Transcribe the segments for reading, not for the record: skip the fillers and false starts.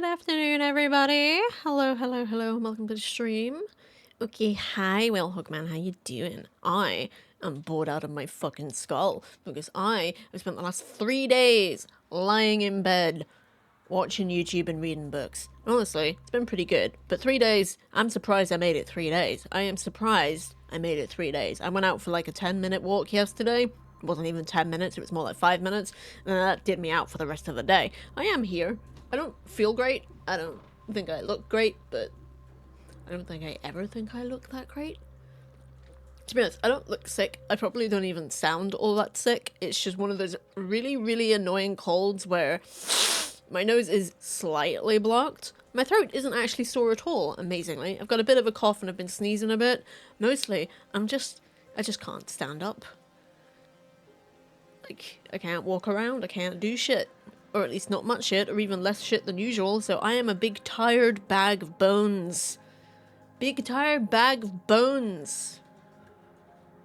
Good afternoon, everybody. Hello, hello, hello. Welcome to the stream. Okay, hi, Will Hookman. How you doing? I am bored out of my fucking skull because I have spent the last 3 days lying in bed watching YouTube and reading books. Honestly, it's been pretty good. But 3 days, I'm surprised I made it 3 days. I am surprised I made it 3 days. I went out for like a 10-minute walk yesterday. It wasn't even 10 minutes, it was more like 5 minutes. And that did me out for the rest of the day. I am here. I don't feel great. I don't think I look great, but I don't think I ever think I look that great. To be honest, I don't look sick. I probably don't even sound all that sick. It's just one of those really, really annoying colds where my nose is slightly blocked. My throat isn't actually sore at all, amazingly. I've got a bit of a cough and I've been sneezing a bit. Mostly, I just can't stand up. Like, I can't walk around, I can't do shit. Or at least not much shit, or even less shit than usual, so I am a big tired bag of bones. Big tired bag of bones.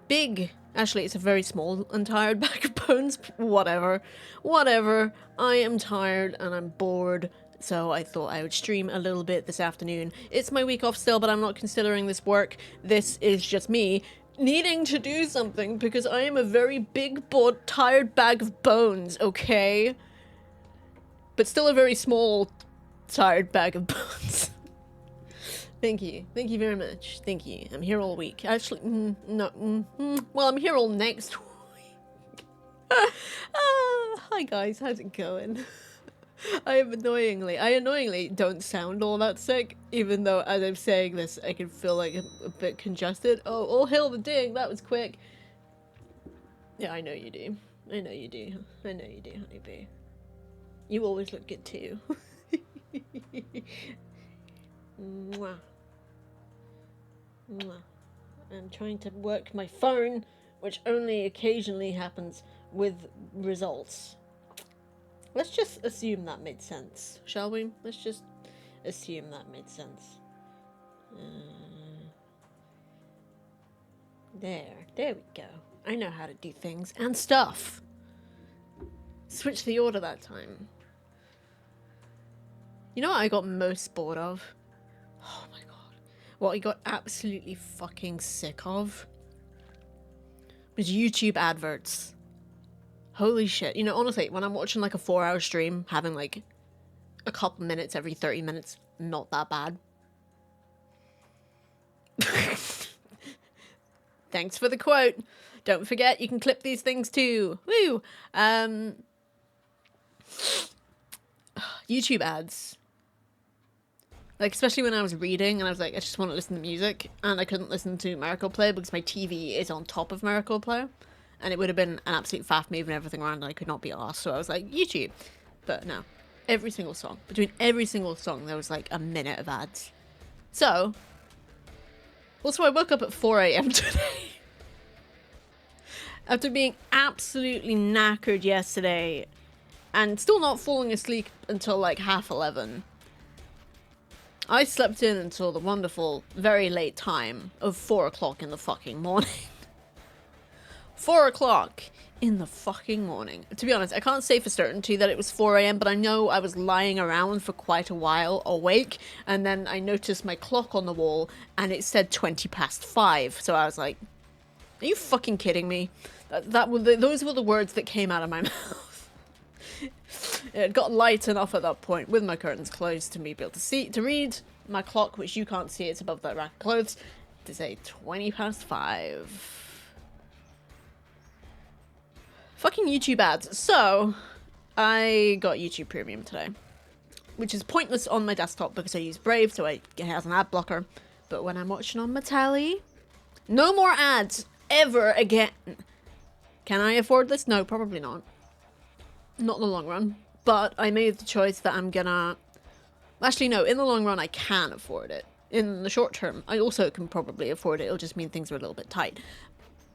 Big. Actually, it's a very small and tired bag of bones. Whatever. Whatever. I am tired and I'm bored, so I thought I would stream a little bit this afternoon. It's my week off still, but I'm not considering this work. This is just me needing to do something because I am a very big, bored, tired bag of bones, okay? But still a very small, tired bag of bones. Thank you. Thank you very much. Thank you. I'm here all week. Actually, well, I'm here all next week. Hi guys, how's it going? I annoyingly don't sound all that sick, even though as I'm saying this, I can feel like a bit congested. Oh, all hail the ding, that was quick. Yeah, I know you do. I know you do. I know you do, honeybee. You always look good too. Mwah. Mwah. I'm trying to work my phone, which only occasionally happens with results. Let's just assume that made sense, shall we? Let's just assume that made sense. There we go. I know how to do things and stuff. Switch the order that time. You know what I got most bored of? Oh my god. What I got absolutely fucking sick of was YouTube adverts. Holy shit. You know, honestly, when I'm watching like a 4-hour stream, having like a couple minutes every 30 minutes, not that bad. Thanks for the quote. Don't forget, you can clip these things too. Woo! YouTube ads. Like, especially when I was reading and I was like, I just want to listen to music, and I couldn't listen to Miracle Play because my TV is on top of Miracle Play, and it would have been an absolute faff moving everything around and I could not be arsed, so I was like, YouTube. But no. Every single song. Between every single song there was like a minute of ads. So, also I woke up at 4 a.m. today. After being absolutely knackered yesterday, and still not falling asleep until like 11:30. I slept in until the wonderful, very late time of 4 o'clock in the fucking morning. 4 o'clock in the fucking morning. To be honest, I can't say for certainty that it was 4 a.m, but I know I was lying around for quite a while awake, and then I noticed my clock on the wall, and it said 5:20. So I was like, are you fucking kidding me? Those were the words that came out of my mouth. It got light enough at that point, with my curtains closed, to be able to read my clock, which you can't see, it's above that rack of clothes, to say 5:20. Fucking YouTube ads. So, I got YouTube Premium today, which is pointless on my desktop because I use Brave, so it has an ad blocker. But when I'm watching on my tally, no more ads ever again. Can I afford this? No, probably not. Not in the long run. But I made the choice that I'm gonna... Actually, no, in the long run, I can afford it. In the short term, I also can probably afford it. It'll just mean things are a little bit tight.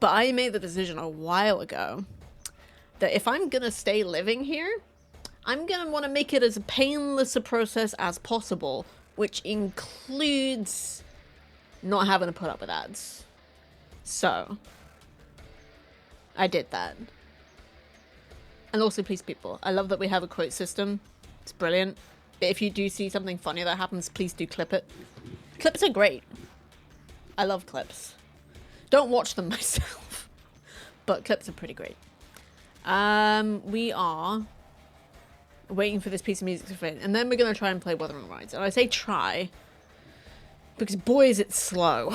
But I made the decision a while ago that if I'm gonna stay living here, I'm gonna want to make it as painless a process as possible, which includes not having to put up with ads. So, I did that. And also, please, people, I love that we have a quote system. It's brilliant. But if you do see something funny that happens, please do clip it. Clips are great. I love clips. Don't watch them myself, but clips are pretty great. We are waiting for this piece of music to fit, and then we're gonna try and play Wuthering Waves. And I say try because boy is it slow.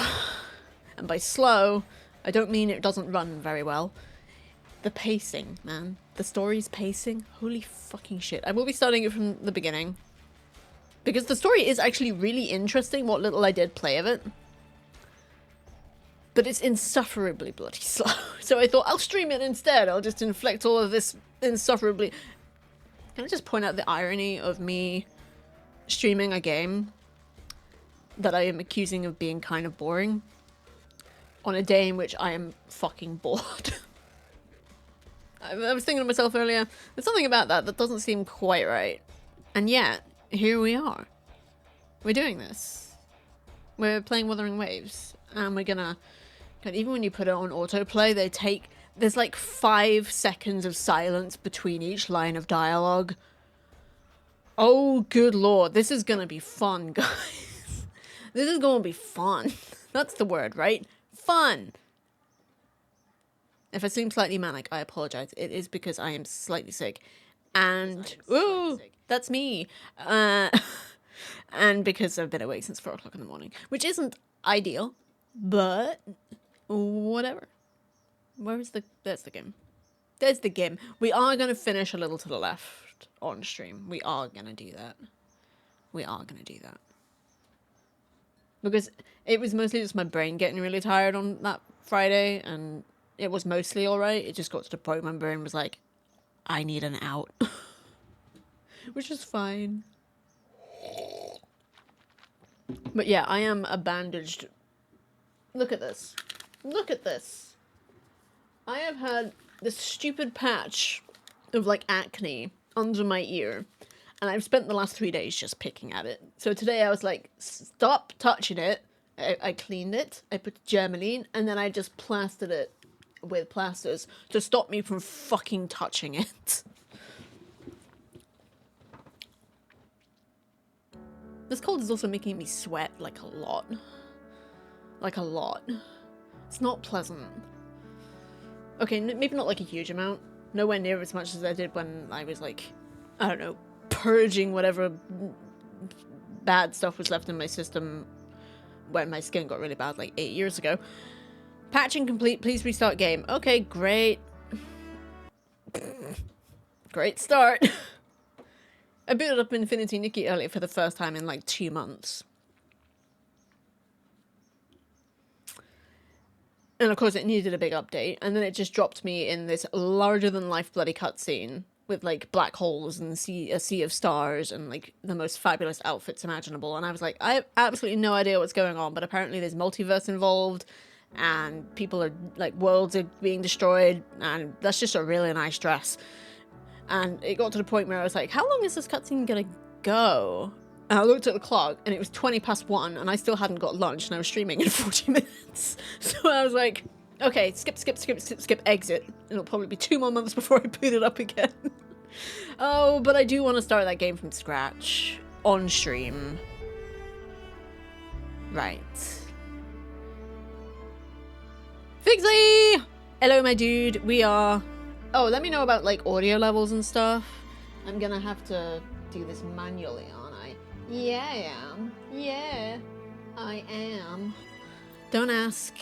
And by slow, I don't mean it doesn't run very well. The pacing, man. The story's pacing. Holy fucking shit. I will be starting it from the beginning. Because the story is actually really interesting, what little I did play of it. But it's insufferably bloody slow. So I thought, I'll stream it instead. I'll just inflict all of this insufferably... Can I just point out the irony of me streaming a game that I am accusing of being kind of boring on a day in which I am fucking bored? I was thinking to myself earlier, there's something about that doesn't seem quite right. And yet, here we are. We're doing this. We're playing Wuthering Waves. And we're gonna... Even when you put it on autoplay, there's like 5 seconds of silence between each line of dialogue. Oh, good lord. This is gonna be fun, guys. This is gonna be fun. That's the word, right? Fun! If I seem slightly manic, I apologize. It is because I am slightly sick. And... Ooh! That's me! And because I've been awake since 4 o'clock in the morning. Which isn't ideal, but... Whatever. Where's the... There's the game. There's the game. We are going to finish a little to the left on stream. We are going to do that. We are going to do that. Because it was mostly just my brain getting really tired on that Friday, and it was mostly alright. It just got to the point where my brain was like, I need an out. Which is fine. But yeah, I am a bandaged... Look at this. Look at this. I have had this stupid patch of like acne under my ear, and I've spent the last 3 days just picking at it. So today I was like, stop touching it. I cleaned it, I put Germaline, and then I just plastered it with plasters to stop me from fucking touching it. This cold is also making me sweat like a lot. Like a lot. It's not pleasant. Okay, maybe not like a huge amount. Nowhere near as much as I did when I was like, I don't know, purging whatever bad stuff was left in my system when my skin got really bad like 8 years ago. Patching complete, please restart game. Okay, great. Great start. I booted up Infinity Nikki earlier for the first time in like 2 months. And of course it needed a big update, and then it just dropped me in this larger-than-life bloody cutscene with like black holes and a sea of stars and like the most fabulous outfits imaginable, and I was like, I have absolutely no idea what's going on, but apparently there's multiverse involved, and people are like, worlds are being destroyed, and that's just a really nice dress. And it got to the point where I was like, how long is this cutscene gonna go? And I looked at the clock, and it was 1:20, and I still hadn't got lunch, and I was streaming in 40 minutes. So I was like, okay, skip, exit. It'll probably be 2 more months before I boot it up again. Oh, but I do want to start that game from scratch. On stream. Right. Figsley! Hello, my dude. We are... Oh, let me know about, like, audio levels and stuff. I'm gonna have to do this manually, aren't I? Yeah, I am. Yeah, I am. Don't ask.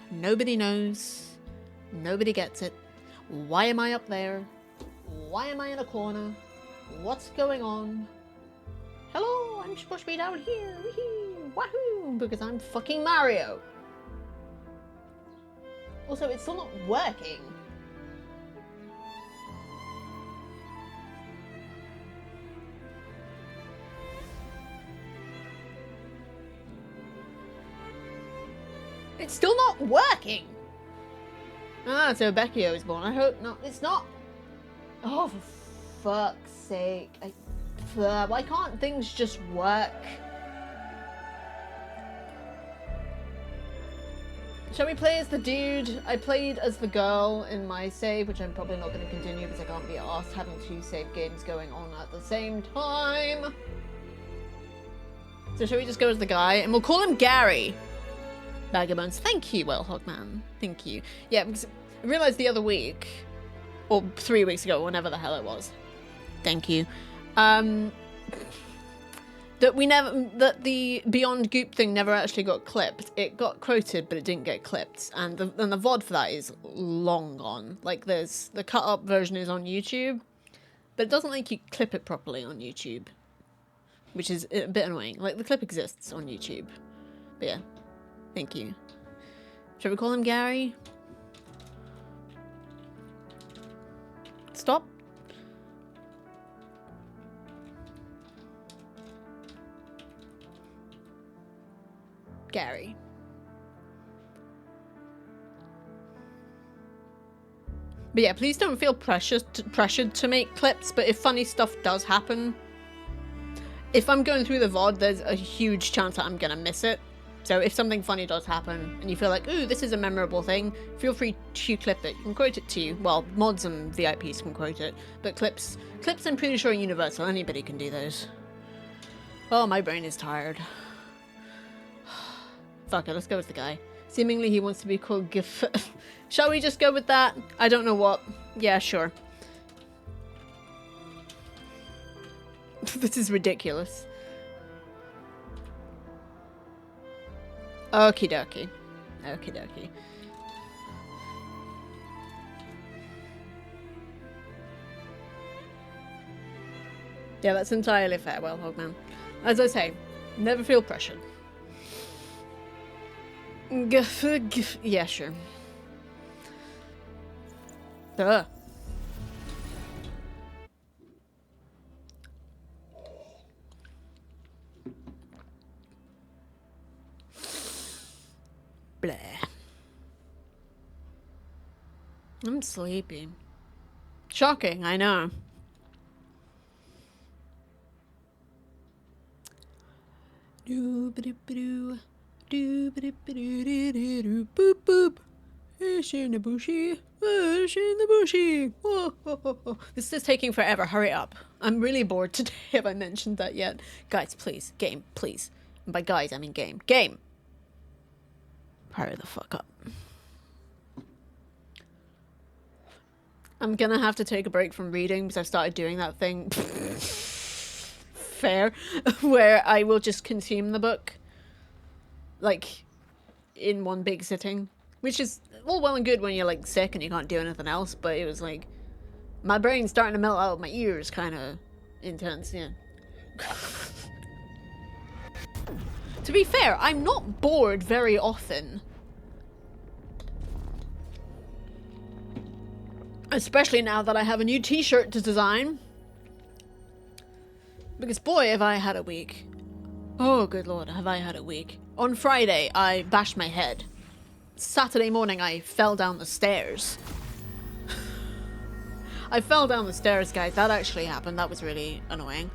Nobody knows. Nobody gets it. Why am I up there? Why am I in a corner? What's going on? Hello, I'm supposed to be down here. Wee-hee, wahoo! Because I'm fucking Mario. Also, it's still not working. It's still not working! Ah, so Beckio is born. I hope not. It's not... Oh, for fuck's sake. Why can't things just work? Shall we play as the dude? I played as the girl in my save, which I'm probably not going to continue because I can't be arsed having 2 save games going on at the same time. So shall we just go as the guy? And we'll call him Gary. Bag of Bones. Thank you, Well Hogman. Thank you. Yeah, because I realised the other week, or 3 weeks ago, whenever the hell it was. Thank you. That the Beyond Goop thing never actually got clipped. It got quoted, but it didn't get clipped. And the VOD for that is long gone. Like, there's the cut up version is on YouTube, but it doesn't let you clip it properly on YouTube, which is a bit annoying. Like, the clip exists on YouTube. But yeah, thank you. Shall we call him Gary? Stop. Gary. But yeah, please don't feel pressured to make clips, but if funny stuff does happen, if I'm going through the VOD, there's a huge chance that I'm gonna miss it. So if something funny does happen and you feel like, ooh, this is a memorable thing, feel free to clip it. You can quote it to you. Well, mods and VIPs can quote it, but clips I'm pretty sure are universal. Anybody can do those. Oh, my brain is tired. Fuck it, let's go with the guy. Seemingly he wants to be called Gif. Shall we just go with that? I don't know what. Yeah, sure. This is ridiculous. Okie dokie. Okie dokie. Yeah, that's entirely fair, Well Hogman. As I say, never feel pressured. Yeah, sure. Duh. Blah. I'm sleepy. Shocking, I know. Doo-ba-doo-ba-doo. Doo-ba-doo-ba-doo-doo-doo-doo. Boop boop. Fish in the bushy. Fish in the bushy. Whoa, ho, ho, ho. This is taking forever. Hurry up. I'm really bored today. Have I mentioned that yet? Guys, please. Game, please. And by guys, I mean game. Game! Hurry the fuck up. I'm gonna have to take a break from reading because I've started doing that thing. Fair. Where I will just consume the book. Like, in one big sitting. Which is all well and good when you're, like, sick and you can't do anything else, but it was, like, my brain's starting to melt out of my ears, kind of intense, yeah. To be fair, I'm not bored very often. Especially now that I have a new t-shirt to design. Because boy, have I had a week. Oh, good lord, have I had a week. On Friday, I bashed my head. Saturday morning, I fell down the stairs. I fell down the stairs, guys. That actually happened. That was really annoying.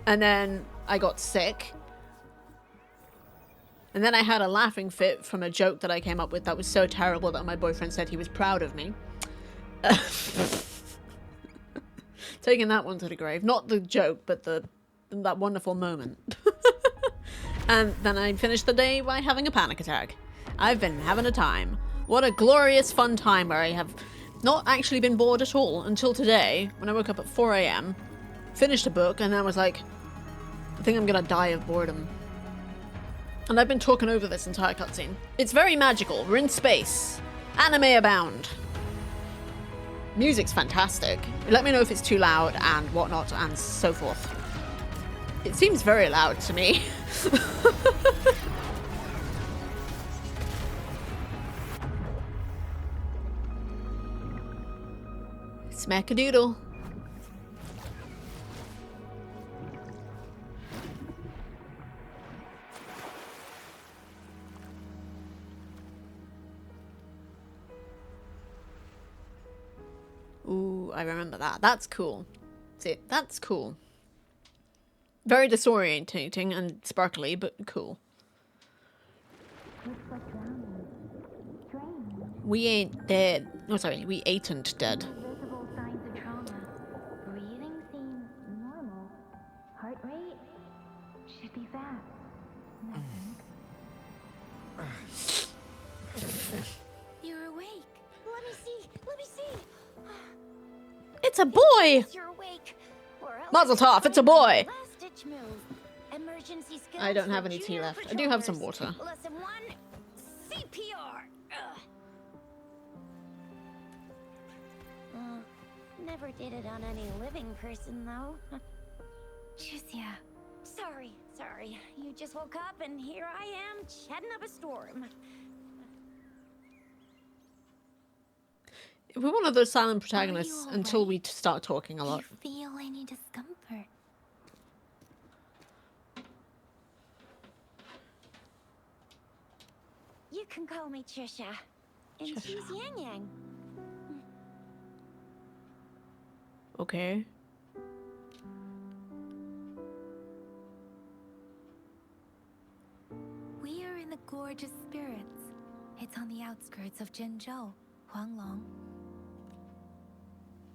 And then I got sick. And then I had a laughing fit from a joke that I came up with that was so terrible that my boyfriend said he was proud of me. Taking that one to the grave. Not the joke, but that wonderful moment. And then I finished the day by having a panic attack. I've been having a time. What a glorious fun time where I have not actually been bored at all until today when I woke up at 4 AM, finished a book, and then I was like, I think I'm gonna die of boredom. And I've been talking over this entire cutscene. It's very magical. We're in space. Anime abound. Music's fantastic. Let me know if it's too loud and whatnot and so forth. It seems very loud to me. Smack-a-doodle. Ooh, I remember that. That's cool. See, that's cool. Very disorientating and sparkly, but cool. We ain't dead. Oh, sorry, we ain't dead. Visible signs of trauma. Breathing seems normal. Heart rate should be fast. Nothing. You're awake. Let me see. Let me see. It's a boy! Yes, you're awake. Or else Mazel tov, it's a boy! last-ditch move. Emergency skills I don't for have any tea junior left. I do have some patrollers. water. Lesson 1, CPR. Never did it on any living person, though. Juicia. Sorry. You just woke up, and here I am, chatting up a storm. We're one of those silent protagonists until we start talking a lot. Do you feel any discomfort? You can call me Trisha. And she's Yang Yang. Okay. We are in the Gorgeous Spirits. It's on the outskirts of Zhenzhou, Huanglong.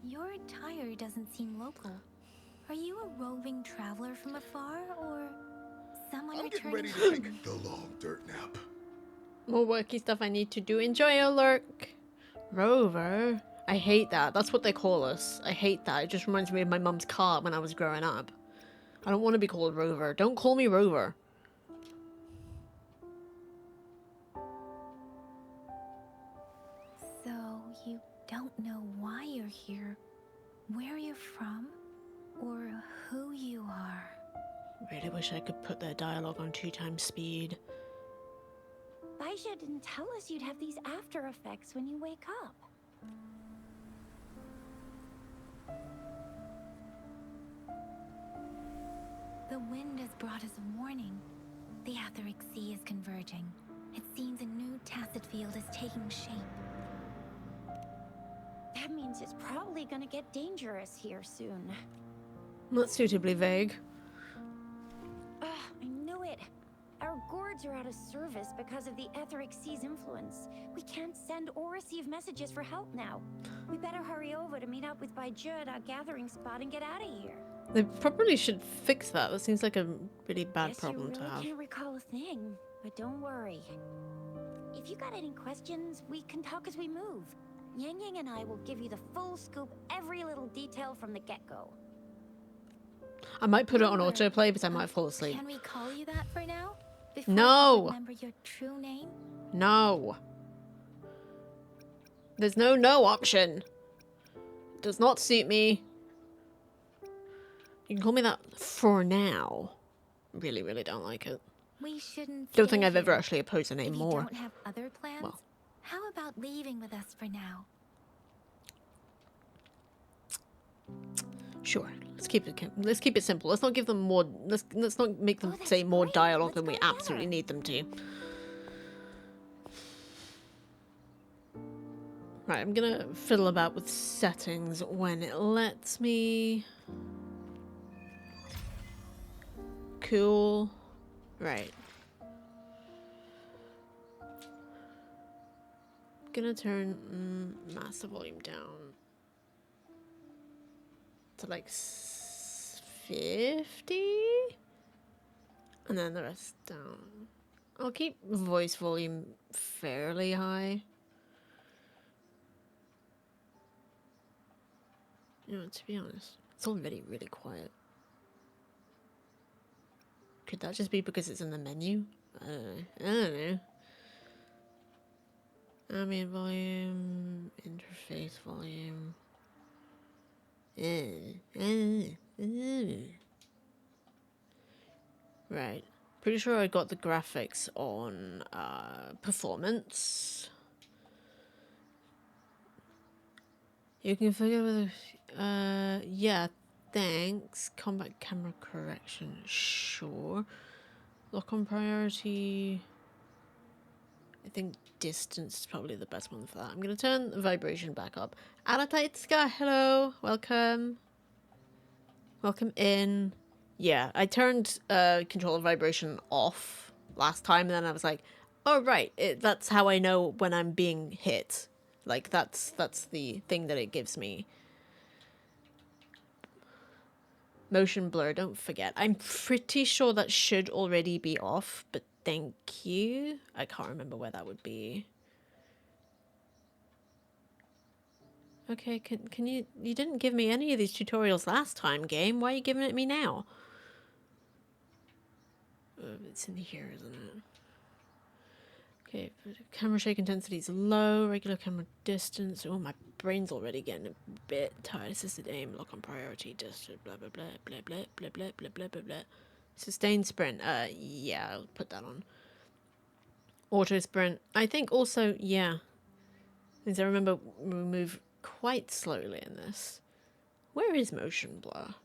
Your attire doesn't seem local. Are you a roving traveler from afar, or someone I'm getting returning ready to take the long dirt nap. More worky stuff I need to do. Enjoy your lurk. Rover? I hate that. That's what they call us. I hate that. It just reminds me of my mum's car when I was growing up. I don't want to be called Rover. Don't call me Rover. So, you don't know why you're here, where you're from, or who you are. Really wish I could put their dialogue on 2 times speed. Baisha didn't tell us you'd have these after effects when you wake up. The wind has brought us a warning. The Aetheric Sea is converging. It seems a new tacit field is taking shape. That means it's probably gonna get dangerous here soon. Not suitably vague. Ugh, I knew it. Our gourds are out of service because of the Aetheric Sea's influence. We can't send or receive messages for help now. We better hurry over to meet up with Baiju at our gathering spot and get out of here. They probably should fix that. That seems like a really bad Guess problem you to really have. can't recall a thing, but don't worry. If you got any questions, we can talk as we move. Yang Yang and I will give you the full scoop, every little detail from the get-go. I might put it on autoplay, but I might fall asleep. Can we call you that for now? Before No. you remember your true name? No. There's no option. Does not suit me. You can call me that for now. Really, really don't like it. We shouldn't. Don't think stay I've ever here. actually opposed a name If more. you don't have other plans, Well. how about leaving with us for now? Sure. Let's keep it simple. Let's not give them more. Let's not make them that's say more great. dialogue Let's than we go together. absolutely need them to. Right, I'm gonna fiddle about with settings when it lets me. Cool. Right. Gonna turn master volume down to like 50, and then the rest down. I'll keep voice volume fairly high. You know, to be honest, it's already really quiet. Could that just be because it's in the menu? I don't know. Ambient volume, interface volume. Right. Pretty sure I got the graphics on performance. You can figure with yeah, thanks. Combat camera correction, sure. Lock on priority. I think distance is probably the best one for that. I'm gonna turn the vibration back up. Anataitsuka, hello, welcome. Welcome in. Yeah, I turned controller vibration off last time, and then I was like, Oh, right. That's how I know when I'm being hit. Like, that's the thing that it gives me. Motion blur, don't forget. I'm pretty sure that should already be off, but thank you. I can't remember where that would be. Okay, can you... You didn't give me any of these tutorials last time, game. Why are you giving it me now? It's in here, isn't it? Okay, camera shake intensity is low, regular camera distance. Oh, my brain's already getting a bit tired. Assisted aim, lock on priority, distance, blah, blah, blah, blah, blah, blah, blah, blah, blah, blah, blah. Sustained sprint. Yeah, I'll put that on. Auto sprint. I think also, yeah. Because I remember we move quite slowly in this. Where is motion blur?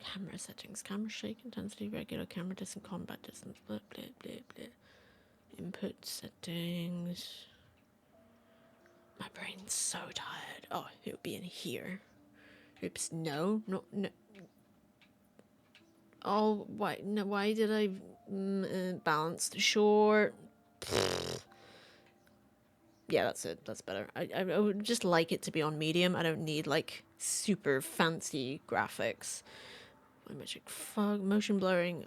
Camera settings. Camera shake intensity, regular camera distance, combat distance, blah, blah, blah, blah. Input settings. My brain's so tired. Oh, it would be in here. Oops, no. Oh, why? No, why did I balance short? Yeah, that's it. That's better. I would just like it to be on medium. I don't need like super fancy graphics. Magic fog, motion blurring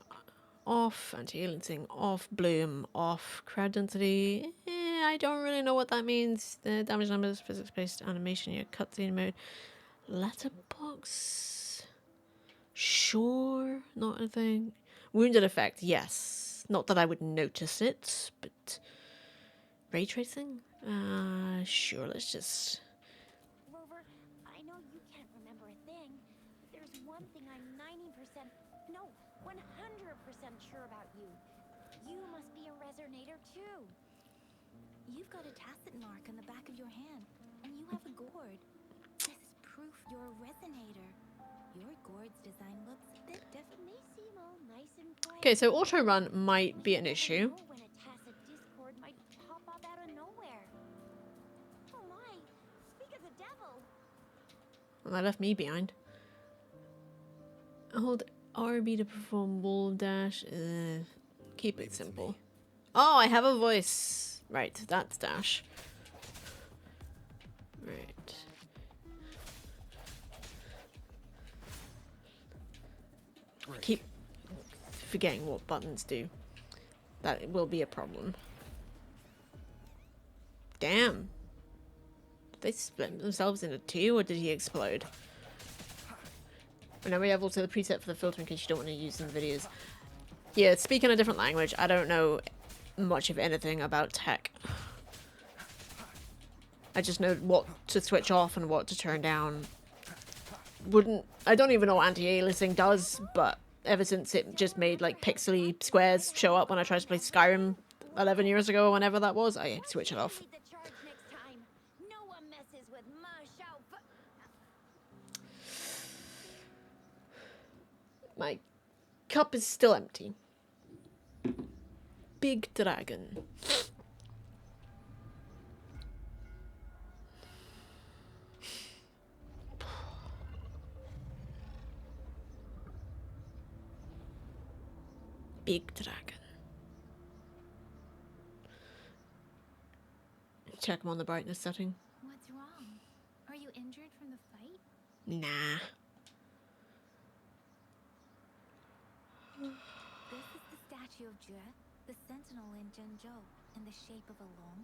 off, anti-aliasing off, bloom off, crowd density. I don't really know what that means. The damage numbers, physics-based animation, yeah, cutscene mode, letterbox. Sure, not a thing. Wounded effect, yes. Not that I would notice it, but ray tracing. Sure. Let's just. Rover, I know you can't remember a thing, but there's one thing I'm 90%, no, 100% sure about you. You must be a resonator too. You've got a tacit mark on the back of your hand, and you have a gourd. This is proof you're a resonator. Your gourd's design looks a bit definitissimo, nice and plain. Okay, so auto run might be an issue. When a tacit discord might pop up out of nowhere. Oh my, speak of the devil. Well, that left me behind. Hold RB to perform wall dash. Keep it simple. Oh, I have a voice. Right, that's dash. Right. I keep forgetting what buttons do. That will be a problem. Damn. Did they split themselves into two, or did he explode? And now we have also the preset for the filter in case you don't want to use some videos. Yeah, speaking a different language, I don't know much of anything about tech. I just know what to switch off and what to turn down. I don't even know what anti-aliasing does, but ever since it just made like pixely squares show up when I tried to play Skyrim 11 years ago or whenever that was, I switch it off. No one messes with my show. My cup is still empty. Big dragon. Big dragon. Check him on the brightness setting. What's wrong? Are you injured from the fight? Nah. This is the statue of Jue, the sentinel in Zhengzhou, in the shape of a long.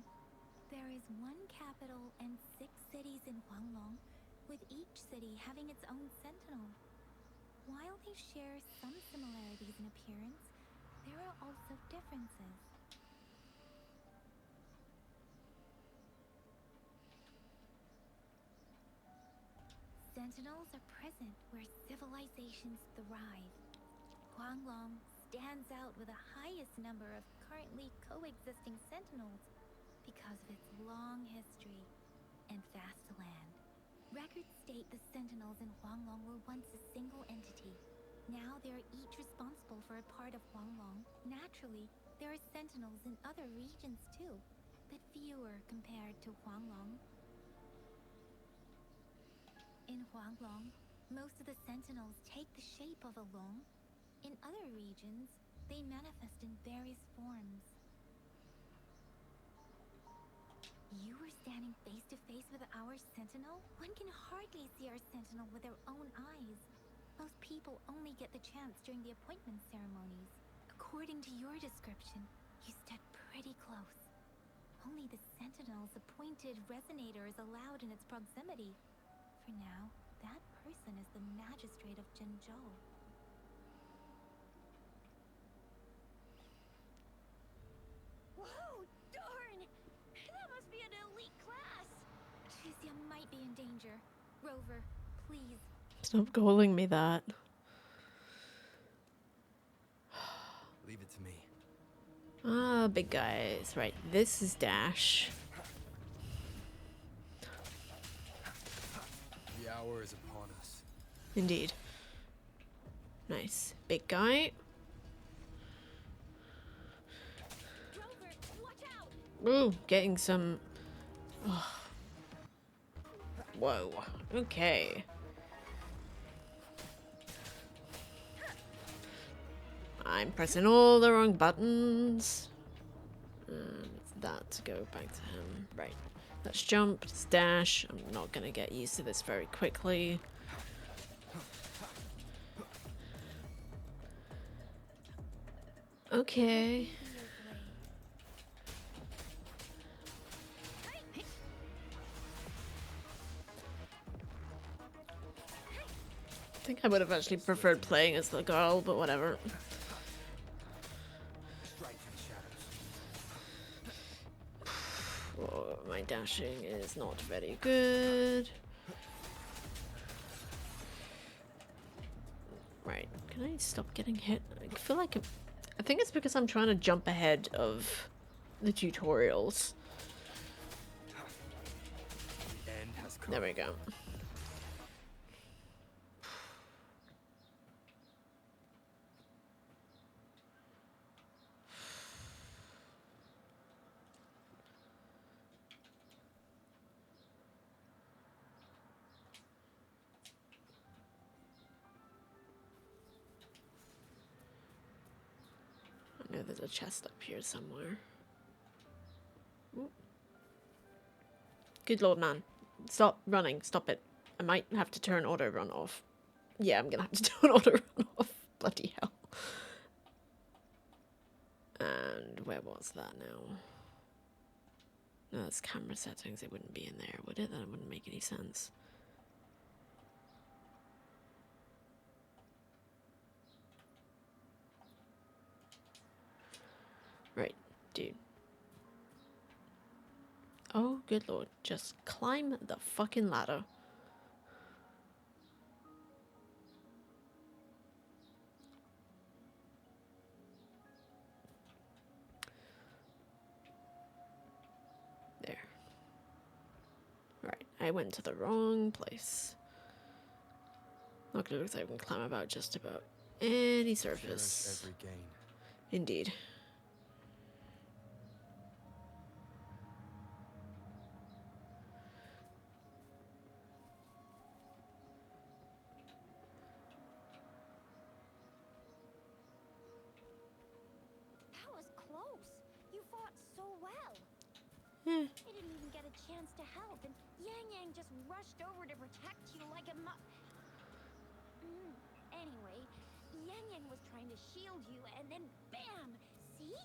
There is one capital and 6 cities in Huanglong, with each city having its own sentinel. While they share some similarities in appearance, there are also differences. Sentinels are present where civilizations thrive. Huanglong stands out with the highest number of currently coexisting sentinels because of its long history and vast land. Records state the sentinels in Huanglong were once a single entity. Now they are each responsible for a part of Huanglong. Naturally, there are sentinels in other regions too, but fewer compared to Huanglong. In Huanglong, most of the sentinels take the shape of a long. In other regions, they manifest in various forms. You were standing face to face with our sentinel? One can hardly see our sentinel with their own eyes. Most people only get the chance during the appointment ceremonies. According to your description, you stood pretty close. Only the sentinel's appointed resonator is allowed in its proximity. For now, that person is the magistrate of Jinzhou. Whoa, darn! That must be an elite class! Tricia might be in danger. Rover, please. Stop calling me that. Leave it to me. Ah, big guys. Right, this is Dash. The hour is upon us. Indeed. Nice. Big guy. Rover, watch out! Ooh, getting some... Oh. Whoa. Okay. I'm pressing all the wrong buttons. It's that to go back to him. Right. Let's jump. Let's dash. I'm not gonna get used to this very quickly. Okay. I think I would have actually preferred playing as the girl, but whatever. Strike for the shadows. Oh, my dashing is not very good. Right, can I stop getting hit? I feel like I think it's because I'm trying to jump ahead of the tutorials. The end has come. There we go. I know there's a chest up here somewhere. Ooh. Good lord, man. Stop running. Stop it. I might have to turn auto run off. Yeah, I'm gonna have to turn auto run off. Bloody hell. And where was that now? No, that's camera settings. It wouldn't be in there, would it? That wouldn't make any sense. Right, dude. Oh, good lord. Just climb the fucking ladder. There. Right, I went to the wrong place. Okay, looks like I can climb about just about any surface. Every gain. Indeed. That was close. You fought so well. Eh. I didn't even get a chance to help, and Yang just rushed over to protect you like a Anyway, Yang was trying to shield you, and then BAM! See?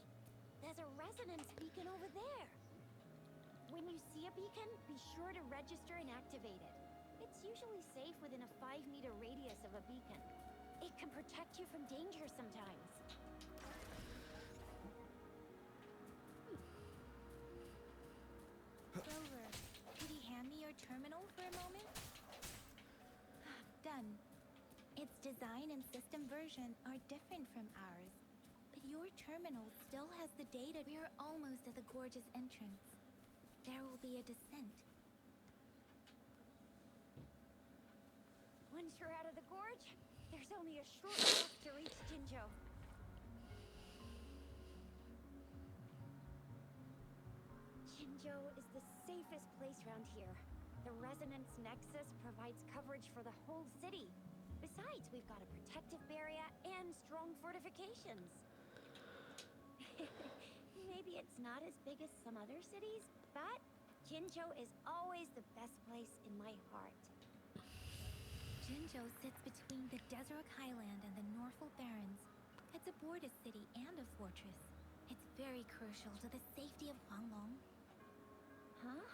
There's a resonance beacon over there. When you see a beacon, be sure to register and activate it. It's usually safe within a 5-meter radius of a beacon. It can protect you from danger sometimes. Rover, could you hand me your terminal for a moment? Done. Its design and system version are different from ours, but your terminal still has the data. We're almost at the gorge's entrance. There will be a descent. Once you're out of the gorge, there's only a short walk to reach Jinzhou. Jinzhou is the safest place around here. The Resonance Nexus provides coverage for the whole city. Besides, we've got a protective barrier and strong fortifications. Maybe it's not as big as some other cities, but Jinzhou is always the best place in my heart. Jinzhou sits between the Desert Highland and the Norfolk Barrens. It's a border city and a fortress. It's very crucial to the safety of Huanglong. Huh?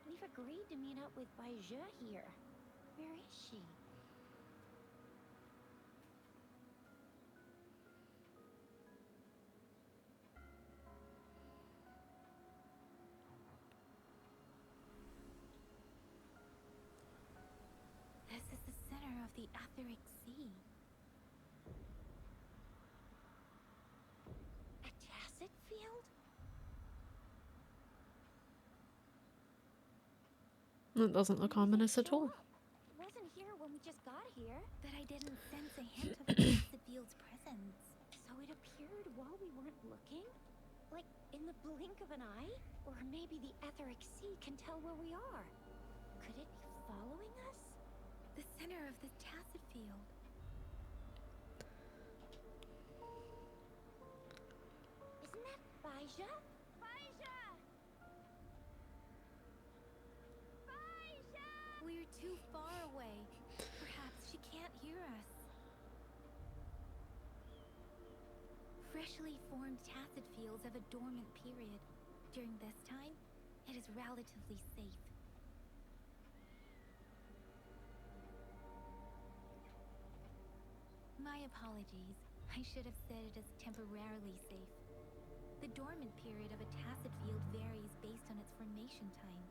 We've agreed to meet up with Bai Zhe here. Where is she? This is the center of the Etheric Sea. A tacit field? That doesn't look ominous at all. Wasn't here when we just got here. But I didn't sense a hint of a Tacit Field's presence. So it appeared while we weren't looking? Like in the blink of an eye? Or maybe the Etheric Sea can tell where we are. Could it be following us? The center of the Tacit Field. Isn't that Bai Zhe? Bai Zhe! Bai Zhe! We're too far away. Perhaps she can't hear us. Freshly formed Tacit Fields have a dormant period. During this time, it is relatively safe. My apologies. I should have said it is temporarily safe. The dormant period of a Tacit Field varies based on its formation time.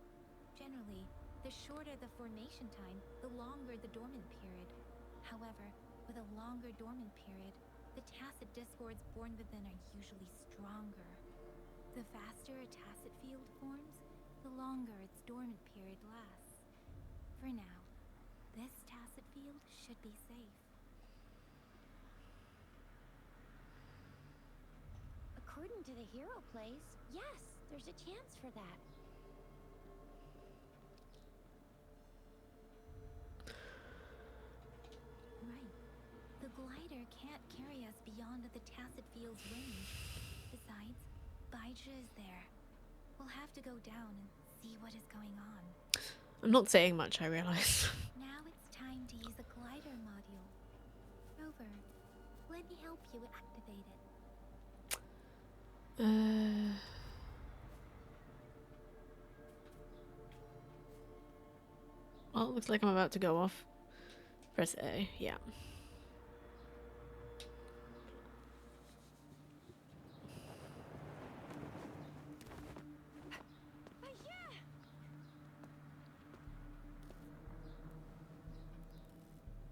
Generally, the shorter the formation time, the longer the dormant period. However, with a longer dormant period, the Tacit Discords born within are usually stronger. The faster a Tacit Field forms, the longer its dormant period lasts. For now, this Tacit Field should be safe. According to the hero plays, yes, there's a chance for that. Right. The glider can't carry us beyond the Tacit Field's range. Besides, Bai Zhe is there. We'll have to go down and see what is going on. I'm not saying much, I realize. Now it's time to use the glider module. Rover, let me help you activate it. Well, it looks like I'm about to go off. Press A, yeah. Bai Zhe!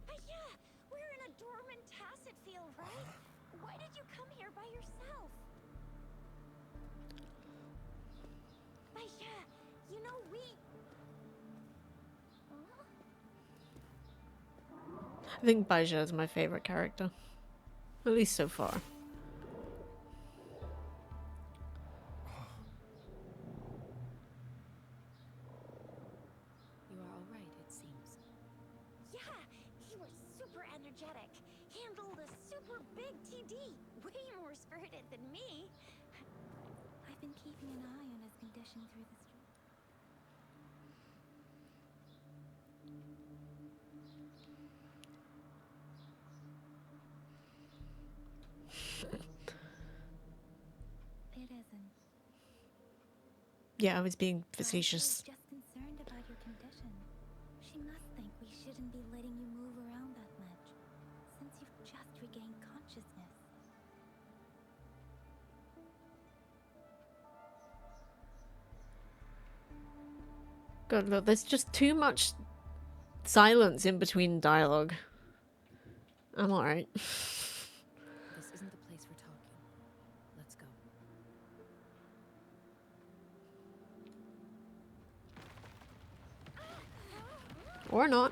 Bai Zhe! We're in a dormant Tacit Field, right? Why did you come here by yourself? Bai Zhe, you know we... Huh? I think Bai Zhe is my favorite character. At least so far. You are all right, it seems. Yeah, he was super energetic. Handled a super big TD. Way more spirited than me. I've been keeping an eye on his condition through the storm. It isn't. Yeah, I was being Bai Zhe is facetious. just concerned about your condition. She must think we shouldn't be letting you move around that much, since you've just regained consciousness. God, look, there's just too much silence in between dialogue. I'm alright. This isn't the place for talking. Let's go. Or not.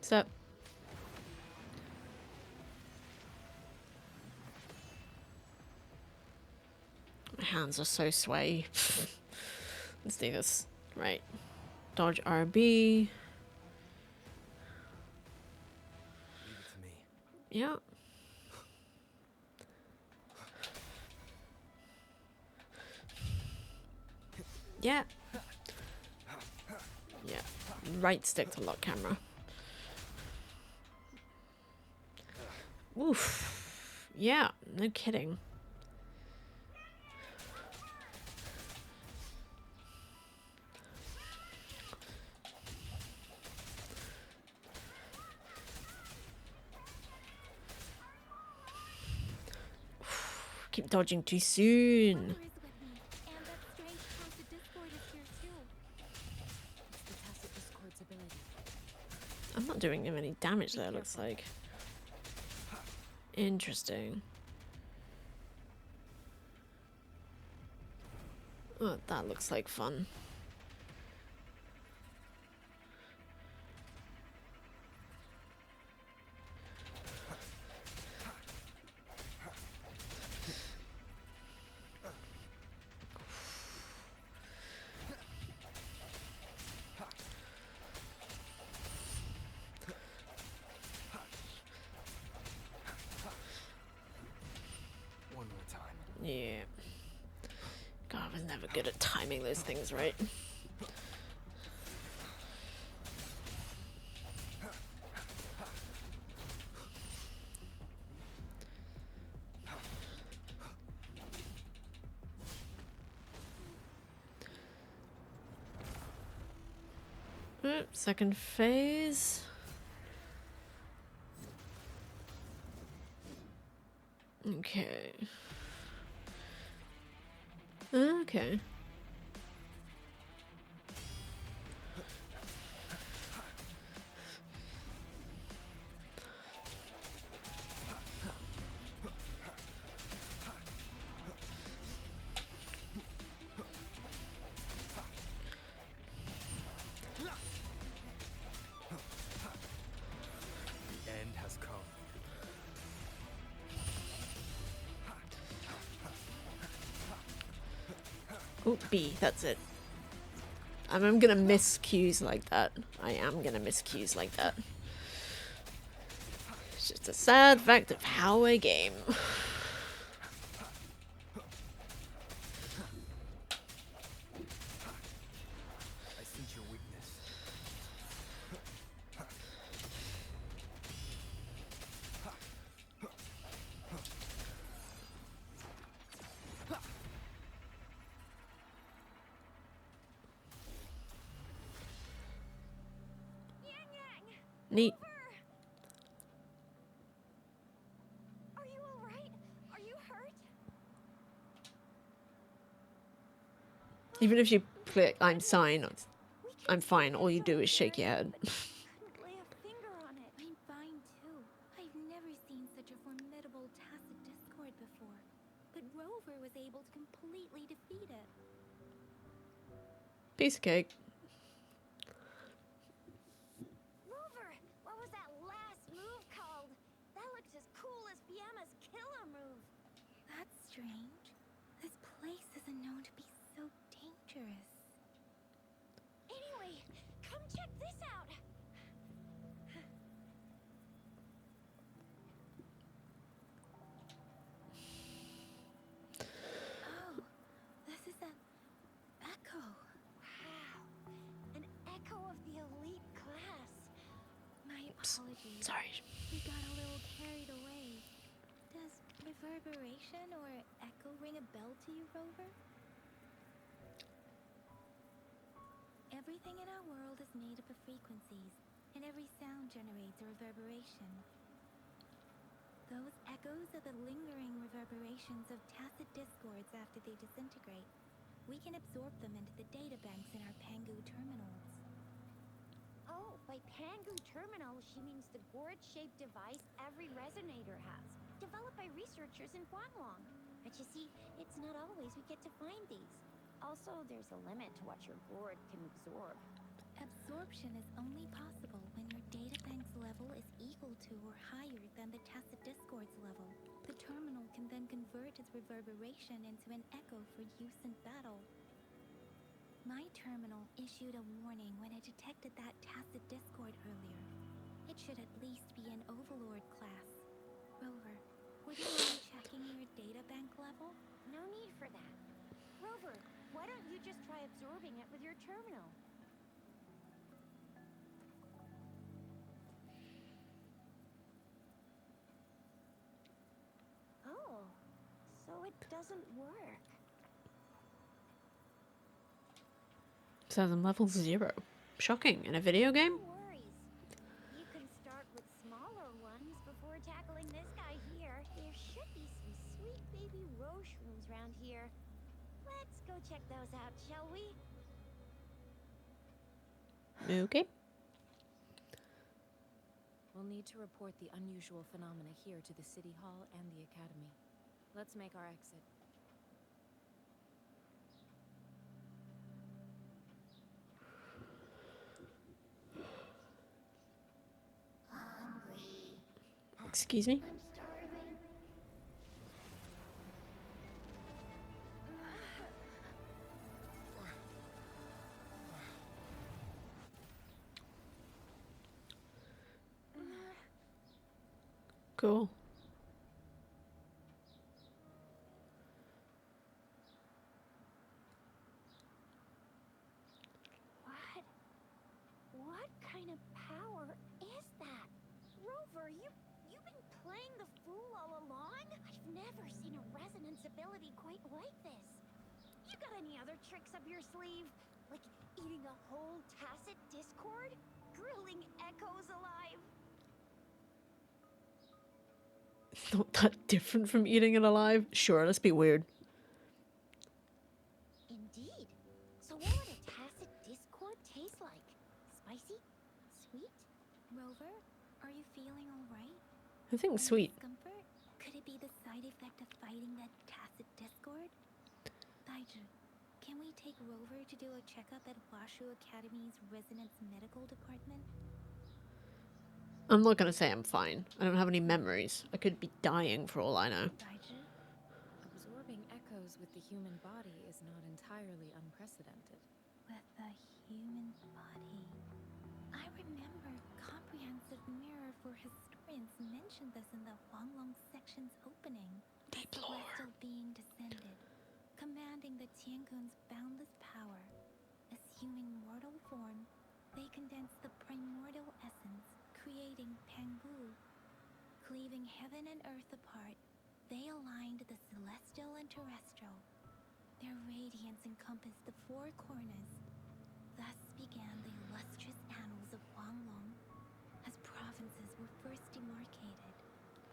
Sup? My hands are so sway. Let's do this. Right. Dodge RB. Leave it to me. Yeah. Yeah. Yeah. Right stick to lock camera. Oof. Yeah, no kidding. Keep dodging too soon. Wonder is with me, and that strange tacit discord is here too. It's the tacit discord's ability. I'm not doing him any damage Be there, looks careful. like. Interesting. Oh, that looks like fun. One more time. Yeah. God, I was never good at timing those things right. Second phase. Okay. Okay. The end has come. Oh, B, that's it. I'm gonna miss cues like that. I am gonna miss cues like that. It's just a sad fact of how I game. I sense your weakness. Neat. Are you alright? Are you hurt? Even if you click I'm fine, We can I'm fine, see all you it's do over is shake your there, head. but couldn't lay a finger on it. I'm fine too. I've never seen such a formidable tacit discord before. But Rover was able to completely defeat it. Piece of cake. Rover, what was that last move called? That looks as cool as Fiamma's killer move. That's strange. This place isn't known to be so dangerous. Anyway, come check this out. Oh, this is an echo. Wow, an echo of the elite class. My apologies. Sorry. We got a little carried away. Does reverberation or echo ring a bell to you, Rover? Everything in our world is made up of frequencies, and every sound generates a reverberation. Those echoes are the lingering reverberations of tacit discords after they disintegrate. We can absorb them into the data banks in our Pangu terminals. Oh, by Pangu Terminal, she means the gourd-shaped device every resonator has, developed by researchers in Huanglong. But you see, it's not always we get to find these. Also, there's a limit to what your gourd can absorb. Absorption is only possible when your databank's level is equal to or higher than the tacit discord's level. The terminal can then convert its reverberation into an echo for use in battle. My terminal issued a warning when it detected that tacit discord earlier. It should at least be an Overlord class. Rover, would you mind checking your data bank level? No need for that. Rover, why don't you just try absorbing it with your terminal? Oh, so it doesn't work. Says I'm level 0. Shocking. In a video game? No worries. You can start with smaller ones before tackling this guy here. There should be some sweet baby roche rooms around here. Let's go check those out, shall we? Okay. We'll need to report the unusual phenomena here to the City Hall and the Academy. Let's make our exit. Excuse me? Cool. What kind of power is that? Rover, you've been playing the fool all along? I've never seen a resonance ability quite like this. You got any other tricks up your sleeve? Like eating a whole tacit discord? Grilling echoes alive? Not that different from eating it alive. Sure, let's be weird. Indeed. So what would a tacit discord taste like? Spicy? Sweet? Rover, are you feeling alright? I think Any sweet. discomfort? Could it be the side effect of fighting that tacit discord? Daiju, can we take Rover to do a checkup at Washu Academy's Resonance Medical Department? I'm not gonna say I'm fine. I don't have any memories. I could be dying for all I know. Daiju? Absorbing echoes with the human body is not entirely unprecedented. With the human body. I remember Comprehensive Mirror for Historians mentioned this in the Huanglong section's opening. Deep A lore. celestial being descended, commanding the Tiankun's boundless power. Assuming mortal form, they condensed the primordial essence, creating Pangwu. Cleaving heaven and earth apart, they aligned the celestial and terrestrial. Their radiance encompassed the four corners. Thus began the illustrious annals of Huanglong, as provinces were first demarcated.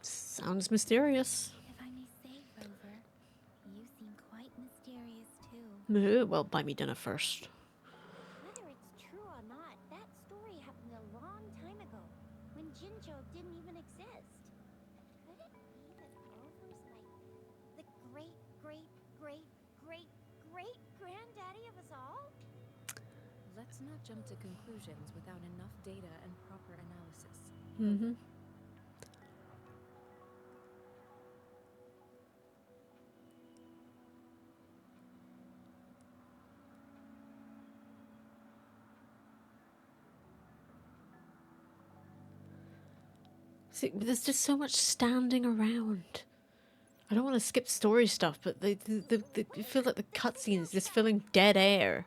Sounds mysterious. If I may say, Rover, you seem quite mysterious too. Well, buy me dinner first. Whether it's true or not, that story happened a long time ago, when Jinzhou didn't even exist. Could it be that Rover's like the great, great, great, great, great granddaddy of us all? Let's not jump to conclusions without enough data and proper analysis. Mm-hmm. See, there's just so much standing around. I don't want to skip story stuff, but they feel like the cutscenes just filling dead air.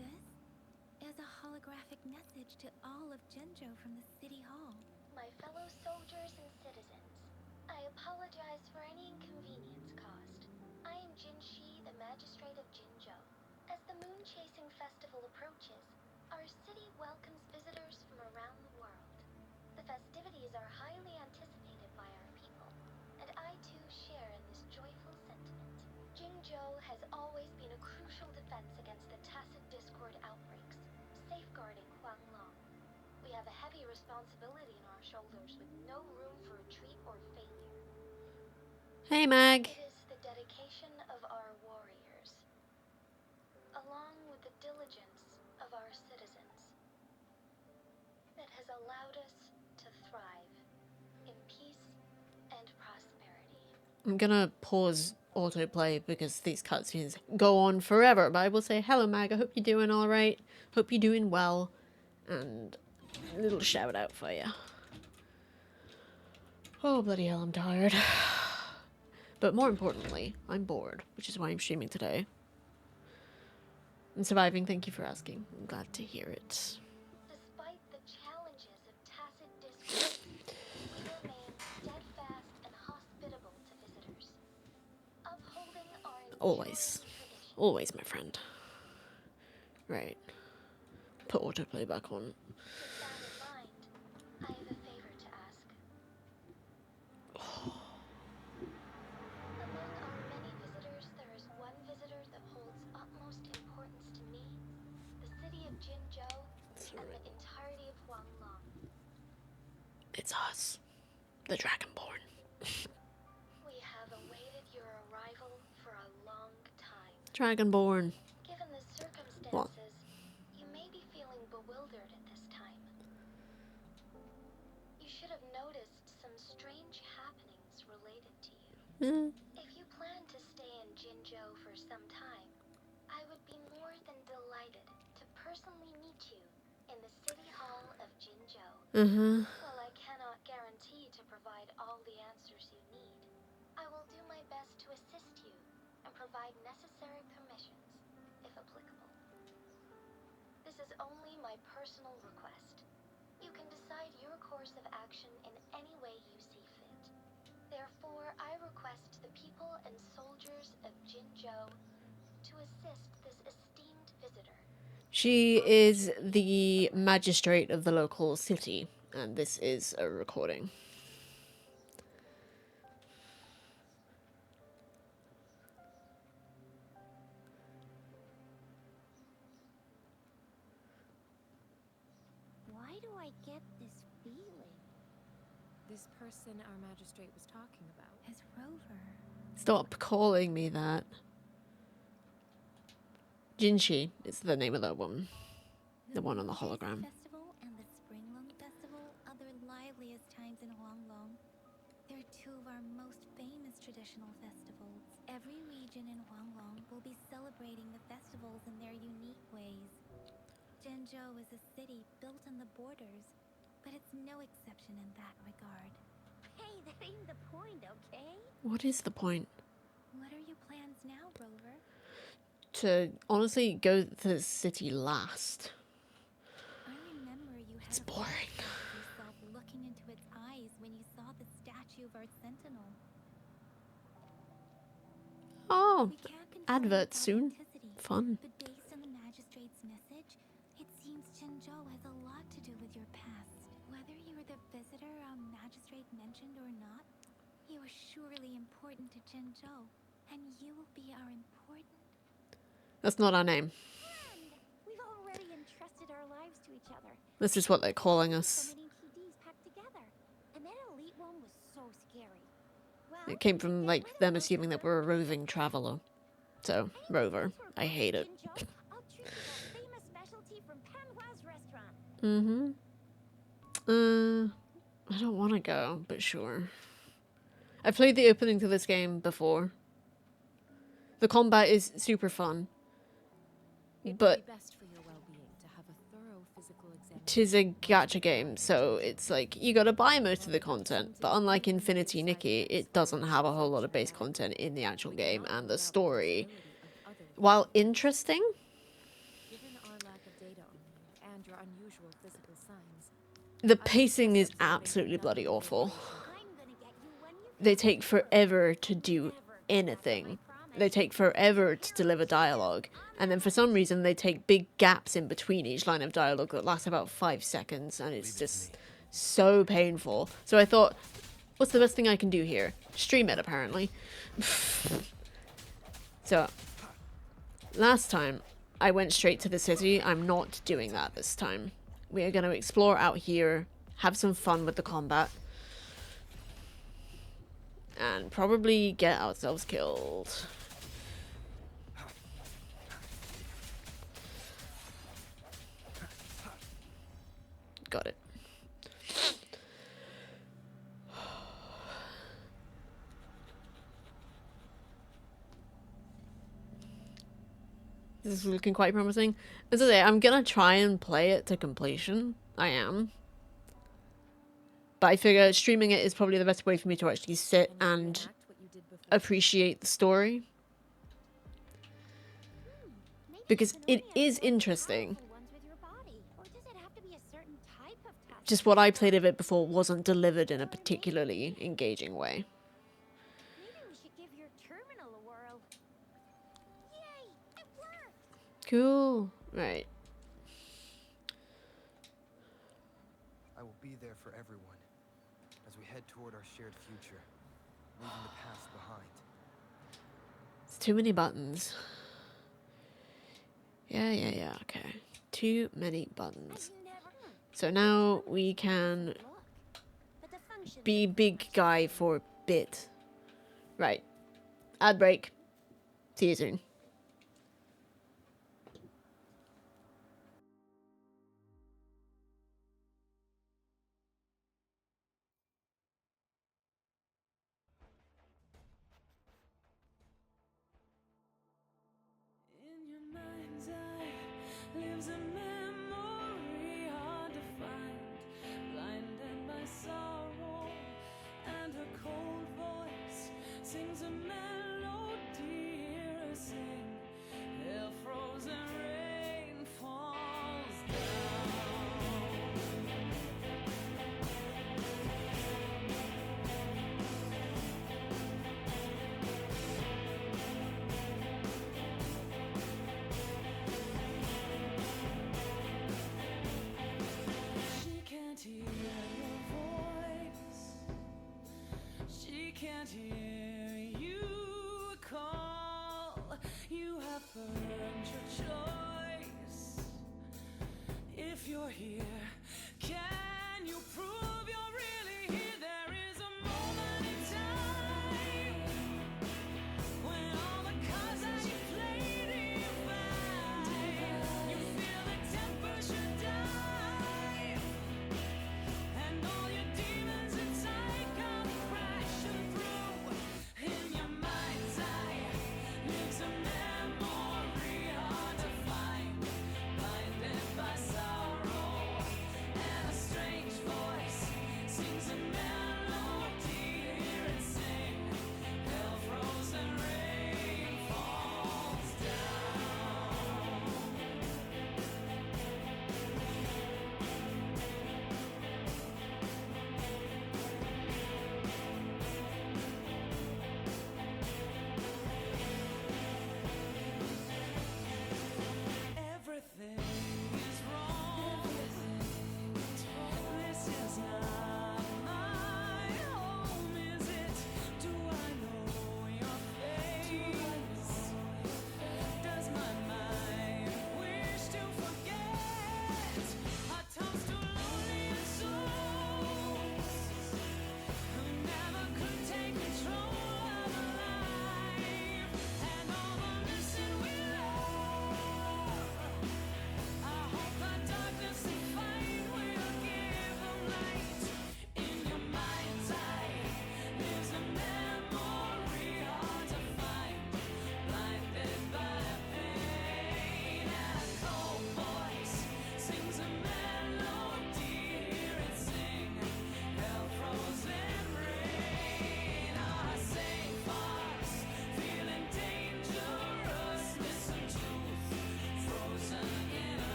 This is a holographic message to all of Jinzhou from the City Hall. My fellow soldiers and citizens, I apologize for any inconvenience caused. I am Jinshi, the magistrate of Jinzhou. As the moon-chasing festival approaches, our city welcomes visitors from around the world. The festivities are highly anticipated by our people, and I too share in this joyful sentiment. Jinzhou has always been a crucial defense against the tacit discord outbreaks, safeguarding Huanglong. We have a heavy responsibility on our shoulders with no room for retreat or failure. Hey, Mag. It is the dedication of our warriors, along with the diligence of our citizens, that has allowed us to thrive in peace and prosperity. I'm gonna pause autoplay because these cutscenes go on forever. But I will say, hello Mag, I hope you're doing alright. Hope you're doing well. And a little shout out for you. Oh, bloody hell, I'm tired. But more importantly, I'm bored, which is why I'm streaming today. I'm surviving, thank you for asking. I'm glad to hear it. Despite the challenges of tacit discourse, we remain steadfast and hospitable to visitors, upholding our Always. enduring tradition. Always, my friend. Right. Put autoplay back on. With that in mind, I have a favor to ask. Among our many visitors, there is one visitor that holds utmost importance to me, the city of Jinzhou, and the entirety of Huanglong. It's us. The Dragonborn. We have awaited your arrival for a long time. Dragonborn. Given the circumstances, What? you may be feeling bewildered at this time. You should have noticed some strange happenings related to you. Hmm. If you plan to stay in Jinzhou for some time, I would be more than delighted to personally meet you in the City Hall of Jinzhou. While I cannot guarantee to provide all the answers you need, I will do my best to assist you and provide necessary permissions, if applicable. This is only my personal request. You can decide your course of action in any way you see fit. Therefore, I request the people and soldiers of Jinzhou to assist this esteemed visitor. She is the magistrate of the local city, and this is a recording. Why do I get this feeling? This person our magistrate was talking about. As Rover. Stop calling me that. Jinshi is the name of that one. The one on the hologram. Festival and the Springlong Festival are the liveliest times in Huanglong. They're two of our most famous traditional festivals. Every region in Huanglong will be celebrating the festivals in their unique ways. Zhenzhou is a city built on the borders, but it's no exception in that regard. Hey, that ain't the point, okay? What is the point? What are your plans now, Rover? To honestly go to the city last. I remember you had It's a boring. flashback of yourself looking into its eyes when you saw the statue of our sentinel. Oh, We can't confirm advert its soon. authenticity, Fun. but based on the magistrate's message, it seems Zhenzhou has a lot to do with your past. Whether you were the visitor our magistrate mentioned or not, you are surely important to Zhenzhou, and you will be our important. That's not our name. And we've already entrusted our lives to each other. This is what they're calling So us. many TDs packed together. And that elite one was so scary. Well, It came from, get like, rid of them those assuming that two. we're a roving traveler. So, Rover. Thanks for I hate it. Jinzhou. I'll treat you to that famous specialty from Panhua's restaurant. I don't want to go, but sure. I've played the opening to this game before. The combat is super fun. It But would be best for your well-being to have a thorough physical examination. tis a gacha game, so it's like, you gotta buy most of the content. But unlike Infinity Nikki, it doesn't have a whole lot of base content in the actual game, and the story, while interesting, Given our lack of data on you and your unusual physical signs, the pacing is absolutely bloody awful. I'm gonna get you when you They take forever to do anything. They take forever to deliver dialogue, and then for some reason they take big gaps in between each line of dialogue that lasts about 5 seconds, and it's just so painful. So I thought, what's the best thing I can do here? Stream it, apparently. So, last time I went straight to the city. I'm not doing that this time. We are going to explore out here, have some fun with the combat, and probably get ourselves killed. Got it. This is looking quite promising. As I say, I'm gonna try and play it to completion. I am. But I figure streaming it is probably the best way for me to actually sit Can you and reenact what you did before? appreciate the story. Maybe Because you can it only is avoid the interesting. powerful ones with your body. Or does it have to be a certain type of task? Just what I played of it before wasn't delivered in a particularly engaging way. Maybe we should give your terminal a whirl. Yay! It worked! Cool. Right. I will be there for everyone as we head toward our shared future, leaving the past behind. It's too many buttons. Yeah, okay. Too many buttons. So now we can Look, but the function be big guy for a bit. Right. Ad break. See you soon. In your mind's eye lives a memory hard to find, blinded by sorrow, and her cold voice sings a melody. Hear her sing, till frozen rain falls down. She can't hear your voice. She can't hear you call. You have earned your choice. If you're here, can you prove you're really here? There is a moment in time when all the cards that you played divide. You feel the temperature dive, and all your demons inside come crashing through.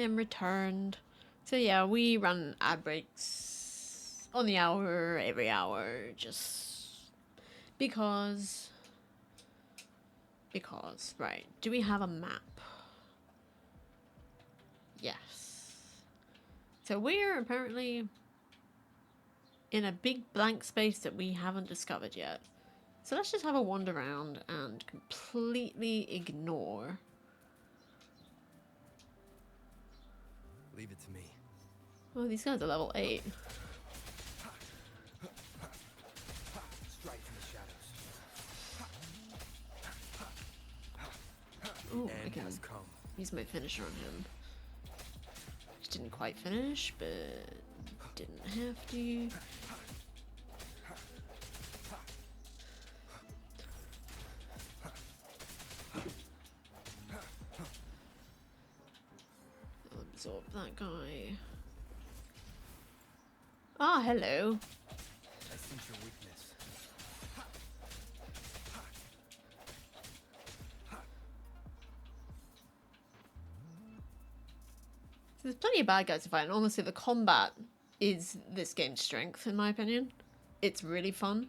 am returned. So yeah, we run ad breaks on the hour, every hour, just because. Because, right. Do we have a map? Yes. So we're apparently in a big blank space that we haven't discovered yet. So let's just have a wander around and completely ignore. Leave it to me. Oh, these guys are level 8. Strike from the shadows. Ooh, I End can has come. use my finisher on him. Which didn't quite finish, but didn't have to. I'll absorb that guy. Ah, hello. I sense your weakness. There's plenty of bad guys to fight, and honestly, the combat is this game's strength, in my opinion. It's really fun.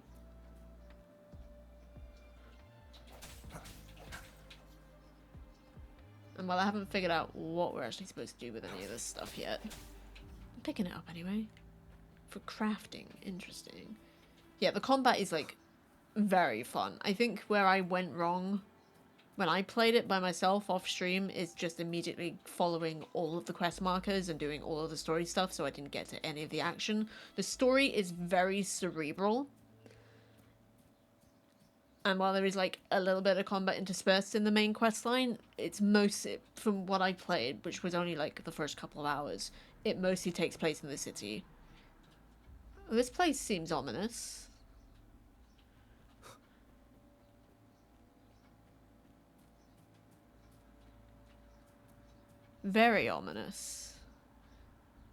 And while I haven't figured out what we're actually supposed to do with any of this stuff yet, I'm picking it up anyway. For crafting, interesting. Yeah, the combat is, like, very fun. I think where I went wrong when I played it by myself off stream is just immediately following all of the quest markers and doing all of the story stuff, so I didn't get to any of the action. The story is very cerebral. And while there is, like, a little bit of combat interspersed in the main quest line, it's mostly, from what I played, which was only, like, the first couple of hours, it mostly takes place in the city. This place seems ominous. Very ominous.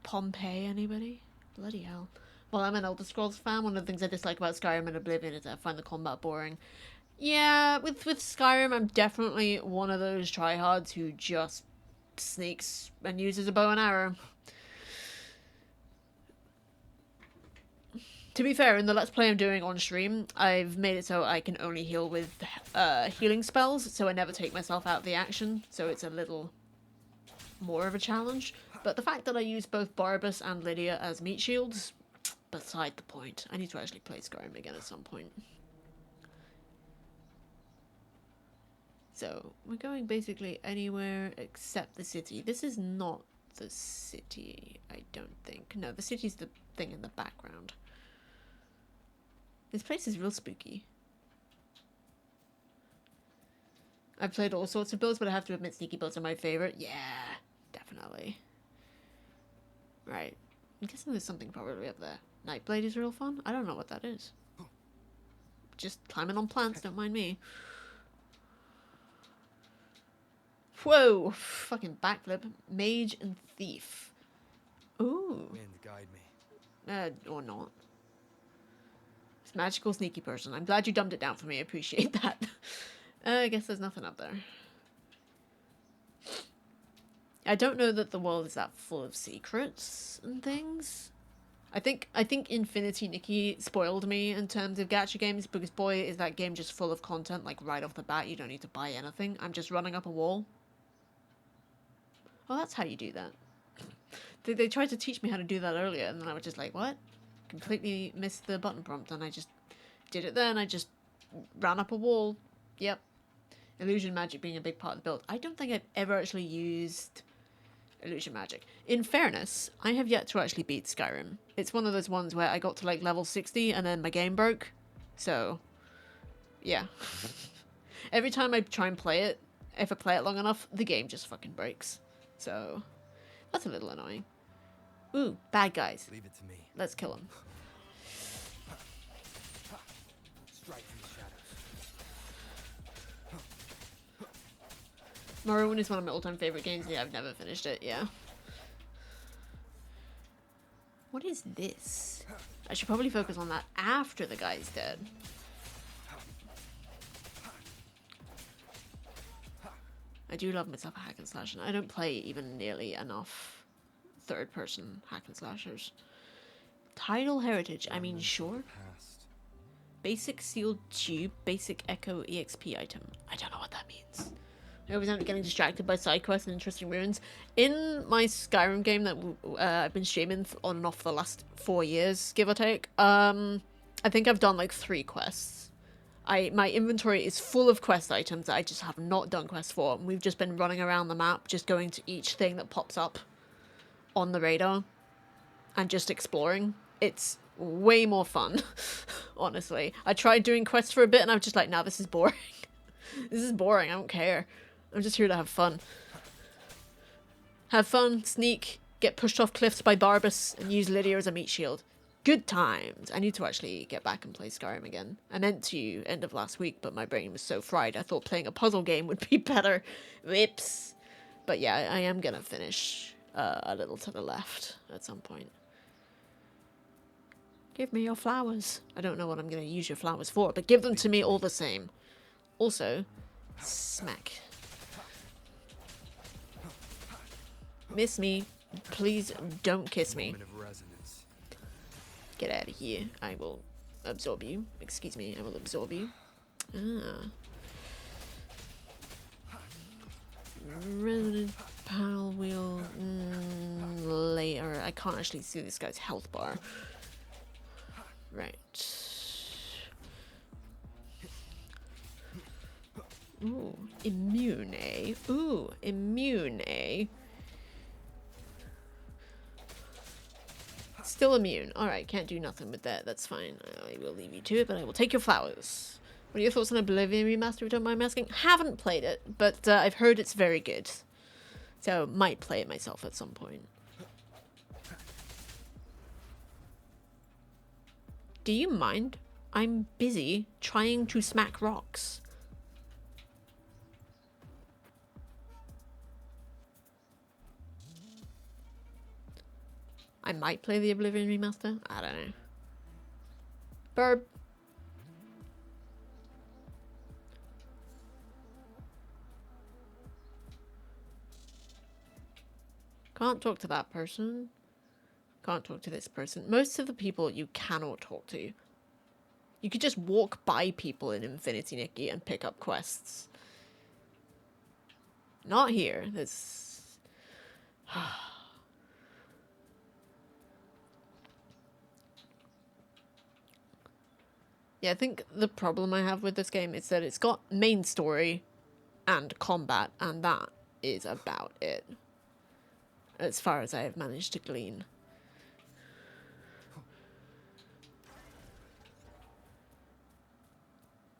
Pompeii, anybody? Bloody hell. Well, I'm an Elder Scrolls fan. One of the things I dislike about Skyrim and Oblivion is that I find the combat boring. Yeah, with Skyrim, I'm definitely one of those tryhards who just sneaks and uses a bow and arrow. To be fair, in the Let's Play I'm doing on stream, I've made it so I can only heal with healing spells, so I never take myself out of the action, so it's a little more of a challenge. But the fact that I use both Barbas and Lydia as meat shields, beside the point. I need to actually play Skyrim again at some point. So, we're going basically anywhere except the city. This is not the city, I don't think. No, the city's the thing in the background. This place is real spooky. I've played all sorts of builds, but I have to admit sneaky builds are my favorite. Yeah, definitely. Right. I'm guessing there's something probably up there. Nightblade is real fun? I don't know what that is. Just climbing on plants, don't mind me. Whoa! Fucking backflip. Mage and thief. Ooh. Wind, guide me. Or not. It's magical sneaky person. I'm glad you dumbed it down for me. I appreciate that. I guess there's nothing up there. I don't know that the world is that full of secrets and things. I think Infinity Nikki spoiled me in terms of gacha games, because boy is that game just full of content, like right off the bat. You don't need to buy anything. I'm just running up a wall. Oh, that's how you do that. They tried to teach me how to do that earlier, and then I was just like, what? Completely missed the button prompt, and I just did it then. I just ran up a wall. Yep. Illusion magic being a big part of the build. I don't think I've ever actually used illusion magic. In fairness, I have yet to actually beat Skyrim. It's one of those ones where I got to like level 60 and then my game broke. So, yeah. Every time I try and play it, if I play it long enough, the game just fucking breaks. So, that's a little annoying. Ooh, bad guys. Leave it to me. Let's kill them. Strike from the shadows. Morrowind is one of my all-time favorite games. Yeah, I've never finished it. Yeah. What is this? I should probably focus on that after the guy's dead. I do love myself a hack and slash, and I don't play even nearly enough third-person hack and slashers. Tidal heritage, I mean, sure. Past. Basic sealed tube, basic echo exp item. I don't know what that means. I always end up getting distracted by side quests and interesting ruins. In my Skyrim game that I've been streaming on and off for the last 4 years, give or take, I think I've done like 3 quests. My inventory is full of quest items that I just have not done quests for, and we've just been running around the map, just going to each thing that pops up on the radar and just exploring. It's way more fun, honestly. I tried doing quests for a bit and I was just like, nah, this is boring. This is boring, I don't care. I'm just here to have fun. Have fun, sneak, get pushed off cliffs by Barbas, and use Lydia as a meat shield. Good times. I need to actually get back and play Skyrim again. I meant to end of last week, but my brain was so fried I thought playing a puzzle game would be better. Whoops. But yeah, I am gonna finish A Little to the Left at some point. Give me your flowers. I don't know what I'm gonna use your flowers for, but give them to me all the same. Also, smack. Miss me. Please don't kiss me. Moment of resonance. Get out of here. I will absorb you. Excuse me, I will absorb you. Ah. Resonant panel wheel. Later. I can't actually see this guy's health bar. Right. Ooh, immune, eh? Ooh, immune, eh? Still immune. Alright, can't do nothing with that. That's fine. I will leave you to it, but I will take your flowers. What are your thoughts on Oblivion Remaster, if you don't mind me asking? Haven't played it, but I've heard it's very good. So, might play it myself at some point. Do you mind? I'm busy trying to smack rocks. I might play the Oblivion Remaster. I don't know. Burb. Can't talk to that person. Can't talk to this person. Most of the people you cannot talk to. You could just walk by people in Infinity Nikki and pick up quests. Not here. There's... Yeah, I think the problem I have with this game is that it's got main story and combat, and that is about it. As far as I have managed to glean.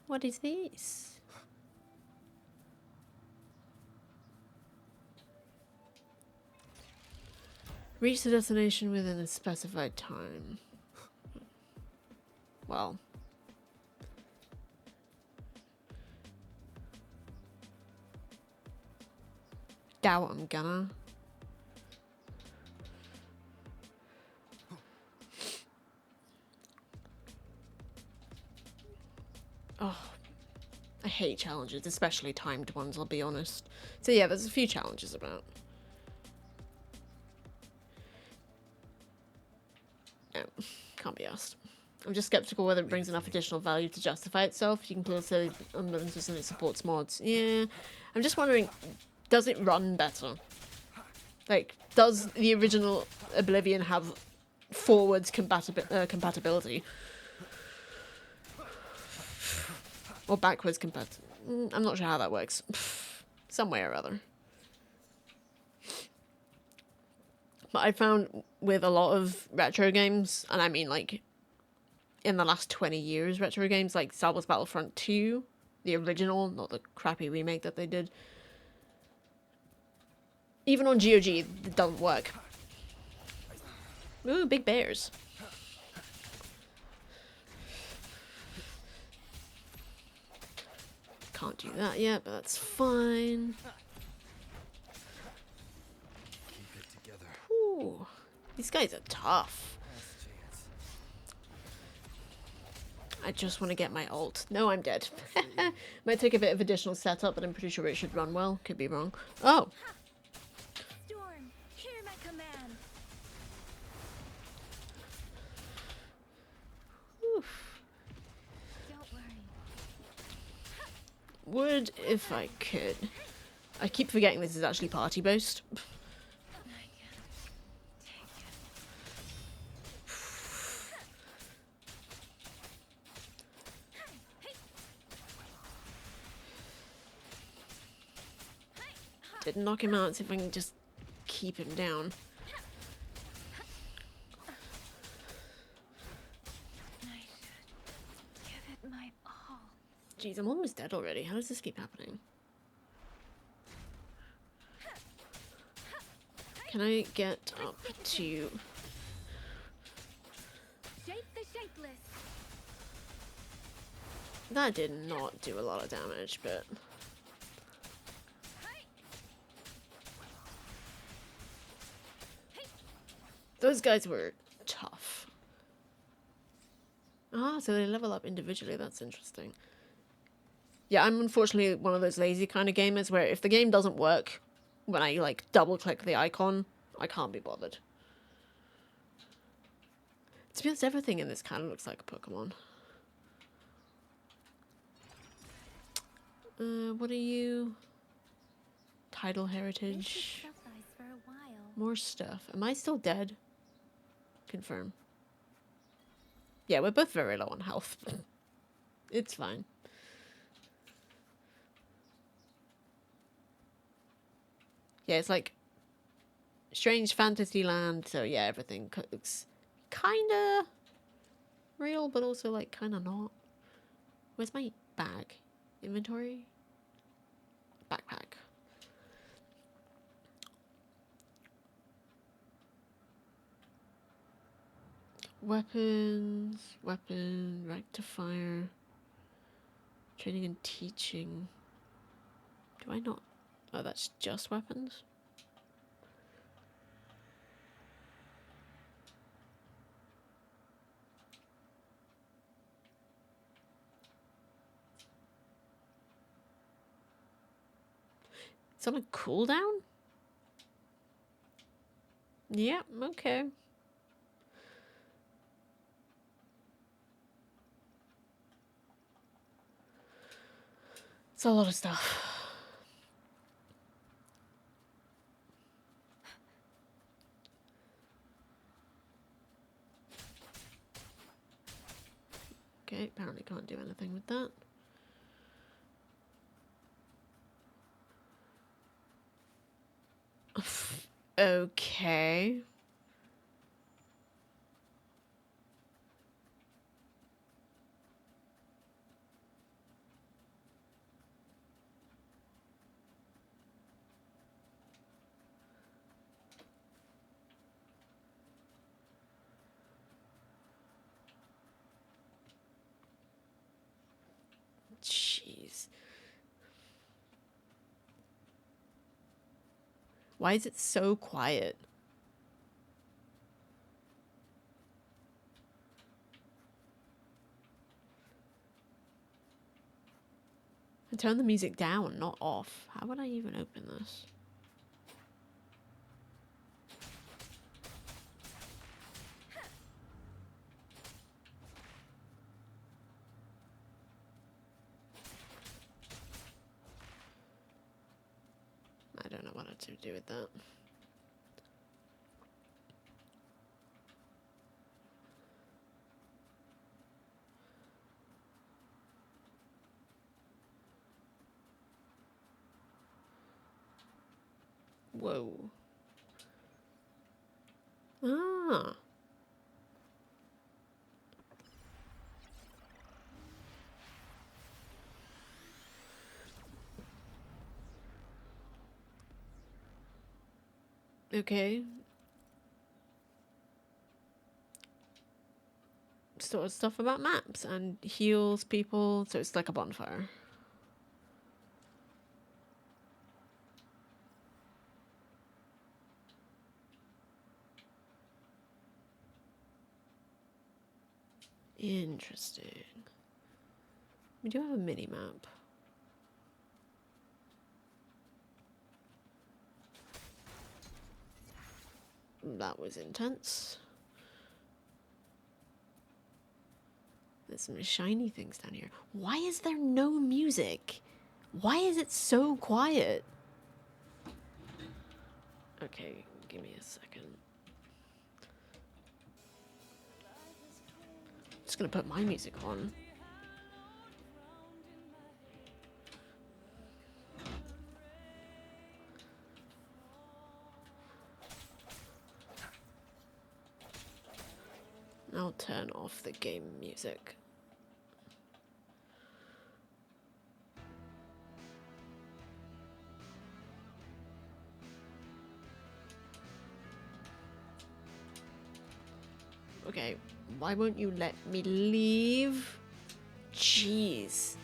What is this? Reach the destination within a specified time. Well... doubt I'm gonna. Oh, I hate challenges, especially timed ones, I'll be honest. So yeah, there's a few challenges about. No, can't be asked. I'm just skeptical whether it brings enough additional value to justify itself. You can clearly say unbalances and it supports mods. Yeah, I'm just wondering, does it run better? Like, does the original Oblivion have forwards compatibility? Or backwards compatibility? I'm not sure how that works. Some way or other. But I found with a lot of retro games, and I mean like in the last 20 years retro games, like Star Wars Battlefront 2, the original, not the crappy remake that they did. Even on GOG, it doesn't work. Ooh, big bears. Can't do that yet, but that's fine. Keep it together. Ooh, these guys are tough. Last chance. I just want to get my ult. No, I'm dead. Might take a bit of additional setup, but I'm pretty sure it should run well. Could be wrong. Oh! Storm, hear my command. Oof. Don't worry. Would if I could. I keep forgetting this is actually party based. Didn't knock him out, see if I can just keep him down. I should give it my all. Jeez, I'm almost dead already. How does this keep happening? Can I get up to... Shape the shapeless. That did not do a lot of damage, but... Those guys were tough. Ah, so they level up individually. That's interesting. Yeah, I'm unfortunately one of those lazy kind of gamers where if the game doesn't work when I, like, double-click the icon, I can't be bothered. To be honest, everything in this kind of looks like a Pokemon. What are you? Tidal Heritage. Suffice for a while. More stuff. Am I still dead? Confirm. Yeah, we're both very low on health. It's fine. Yeah, it's like strange fantasy land, so yeah, everything looks kinda real, but also like kinda not. Where's my bag? Inventory? Backpack. Weapons, weapon, rectifier, training and teaching. Do I not? Oh, that's just weapons? It's on a cooldown? Yeah, okay. It's a lot of stuff. Okay, apparently can't do anything with that. Okay. Jeez. Why is it so quiet? I turn the music down, not off. How would I even open this? I don't know what to do with that. Whoa. Ah. Okay. Sort of stuff about maps and heals people, so it's like a bonfire. Interesting. We do have a mini map. That was intense. There's some shiny things down here. Why is there no music? Why is it so quiet? Okay, give me a second. Just gonna put my music on. I'll turn off the game music. Okay, why won't you let me leave? Jeez.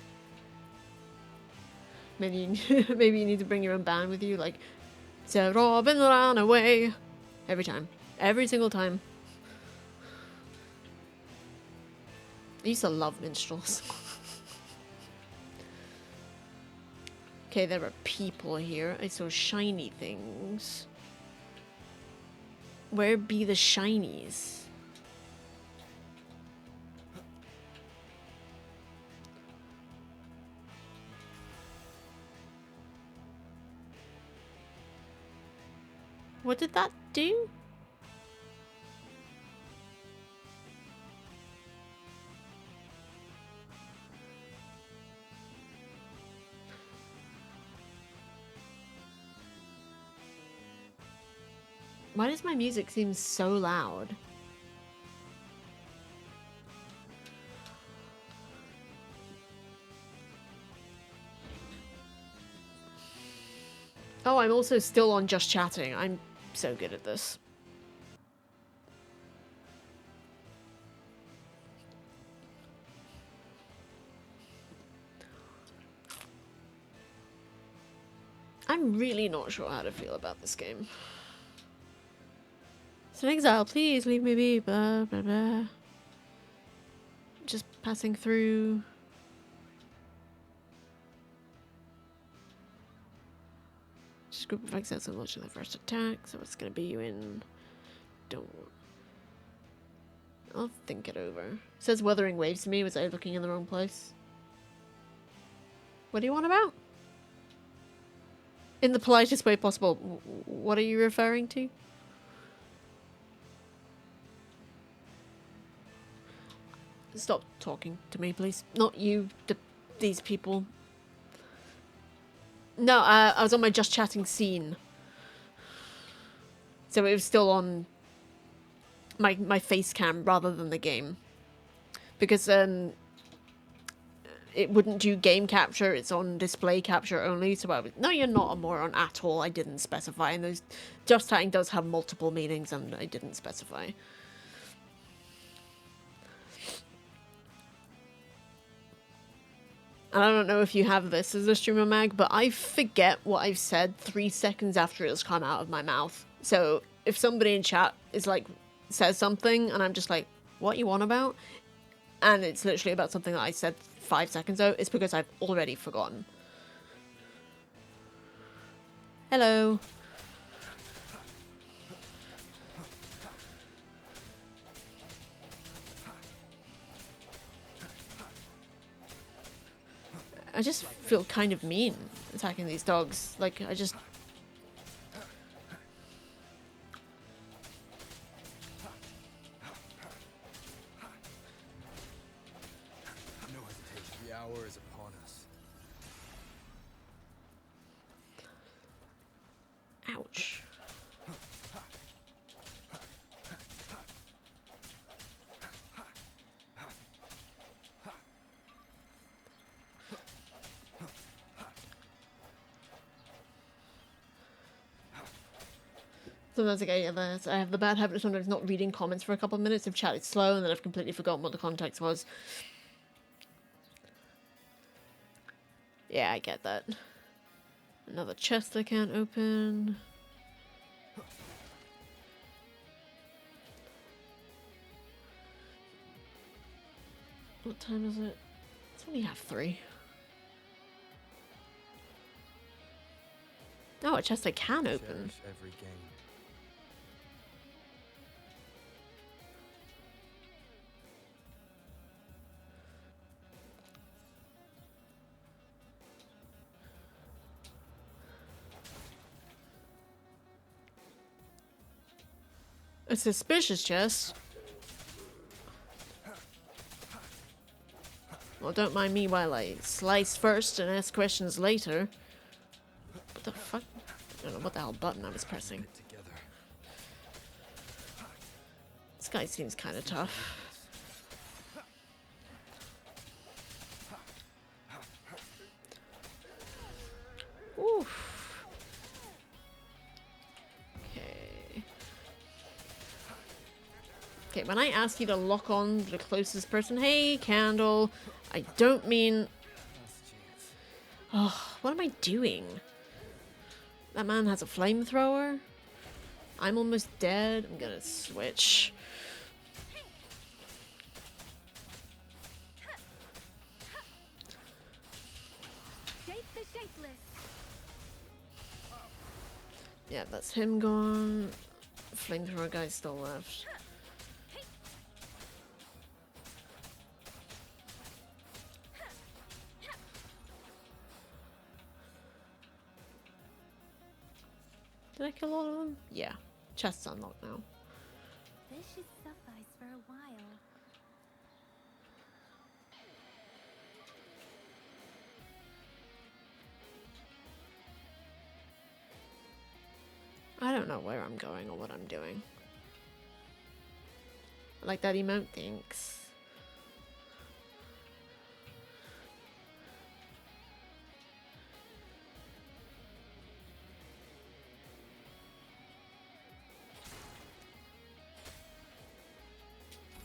Maybe maybe you need to bring your own band with you, like Sir Robin ran away. Every time. Every single time. I used to love minstrels. Okay, there are people here. I saw shiny things. Where be the shinies? What did that do? Why does my music seem so loud? Oh, I'm also still on just chatting. I'm so good at this. I'm really not sure how to feel about this game. It's an exile, please leave me be, blah blah blah. Just passing through. Just group of exiles and launching the first attack, so it's gonna be you in. Don't. I'll think it over. It says Wuthering Waves to me. Was I looking in the wrong place? What do you want about? In the politest way possible. What are you referring to? Stop talking to me, please. Not you, these people. No, I was on my just chatting scene. So it was still on my face cam rather than the game. Because it wouldn't do game capture, it's on display capture only, so I was, no, you're not a moron at all, I didn't specify, and those, just chatting does have multiple meanings, and I didn't specify. And I don't know if you have this as a streamer mag, but I forget what I've said 3 seconds after it's come out of my mouth. So if somebody in chat is like, says something, and I'm just like, what you on about? And it's literally about something that I said 5 seconds ago, it's because I've already forgotten. Hello. I just feel kind of mean attacking these dogs. Like, I just... No hesitation. The hour is upon us. Ouch. Sometimes I have the bad habit of sometimes not reading comments for a couple of minutes if chat is slow, and then I've completely forgotten what the context was. Yeah, I get that. Another chest I can't open. What time is it? It's only have 3. Oh, a chest I can open. Cherish every gain. A suspicious chest. Well, don't mind me while I slice first and ask questions later. What the fuck? I don't know what the hell button I was pressing. Get together. This guy seems kind of tough. Oof. Okay. Okay, when I ask you to lock on the closest person, hey, Candle, I don't mean... Last chance. Oh, what am I doing? That man has a flamethrower. I'm almost dead. I'm gonna switch. Shape the shapeless. Yeah, that's him gone. Flamethrower guy still left. Did I kill all of them? Yeah. Chest's unlocked now. This should suffice for a while. I don't know where I'm going or what I'm doing. I like that emote, thanks.